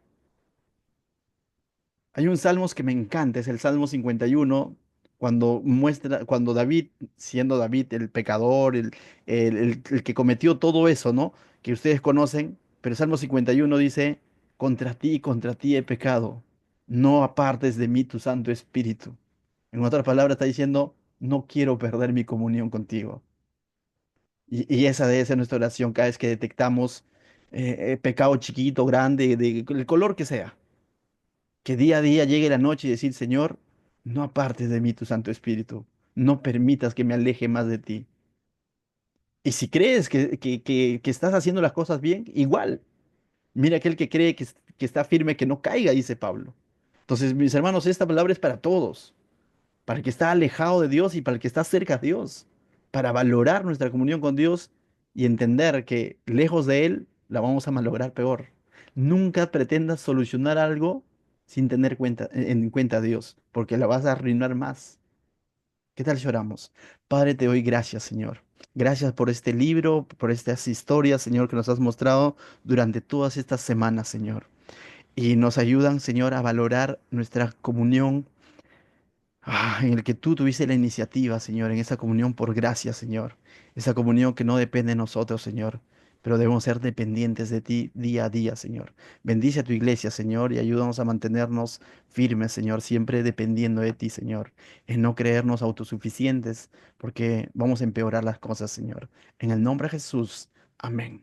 S1: Hay un salmos que me encanta, es el Salmo 51, cuando muestra, cuando David, siendo David el pecador, el que cometió todo eso, ¿no? Que ustedes conocen, pero el Salmo 51 dice, contra ti he pecado, no apartes de mí tu Santo Espíritu. En otras palabras está diciendo, no quiero perder mi comunión contigo. Y esa debe ser nuestra oración cada vez que detectamos pecado chiquito, grande, el color que sea, que día a día llegue la noche y decir, Señor, no apartes de mí tu Santo Espíritu, no permitas que me aleje más de ti. Y si crees que estás haciendo las cosas bien, igual, mira aquel que cree que está firme, que no caiga, dice Pablo. Entonces, mis hermanos, esta palabra es para todos, para el que está alejado de Dios y para el que está cerca de Dios, para valorar nuestra comunión con Dios y entender que lejos de Él la vamos a malograr peor. Nunca pretendas solucionar algo sin tener en cuenta a Dios, porque la vas a arruinar más. ¿Qué tal si oramos? Padre, te doy gracias, Señor. Gracias por este libro, por estas historias, Señor, que nos has mostrado durante todas estas semanas, Señor. Y nos ayudan, Señor, a valorar nuestra comunión en el que tú tuviste la iniciativa, Señor, en esa comunión por gracia, Señor. Esa comunión que no depende de nosotros, Señor, pero debemos ser dependientes de ti día a día, Señor. Bendice a tu iglesia, Señor, y ayúdanos a mantenernos firmes, Señor, siempre dependiendo de ti, Señor, en no creernos autosuficientes, porque vamos a empeorar las cosas, Señor. En el nombre de Jesús, amén.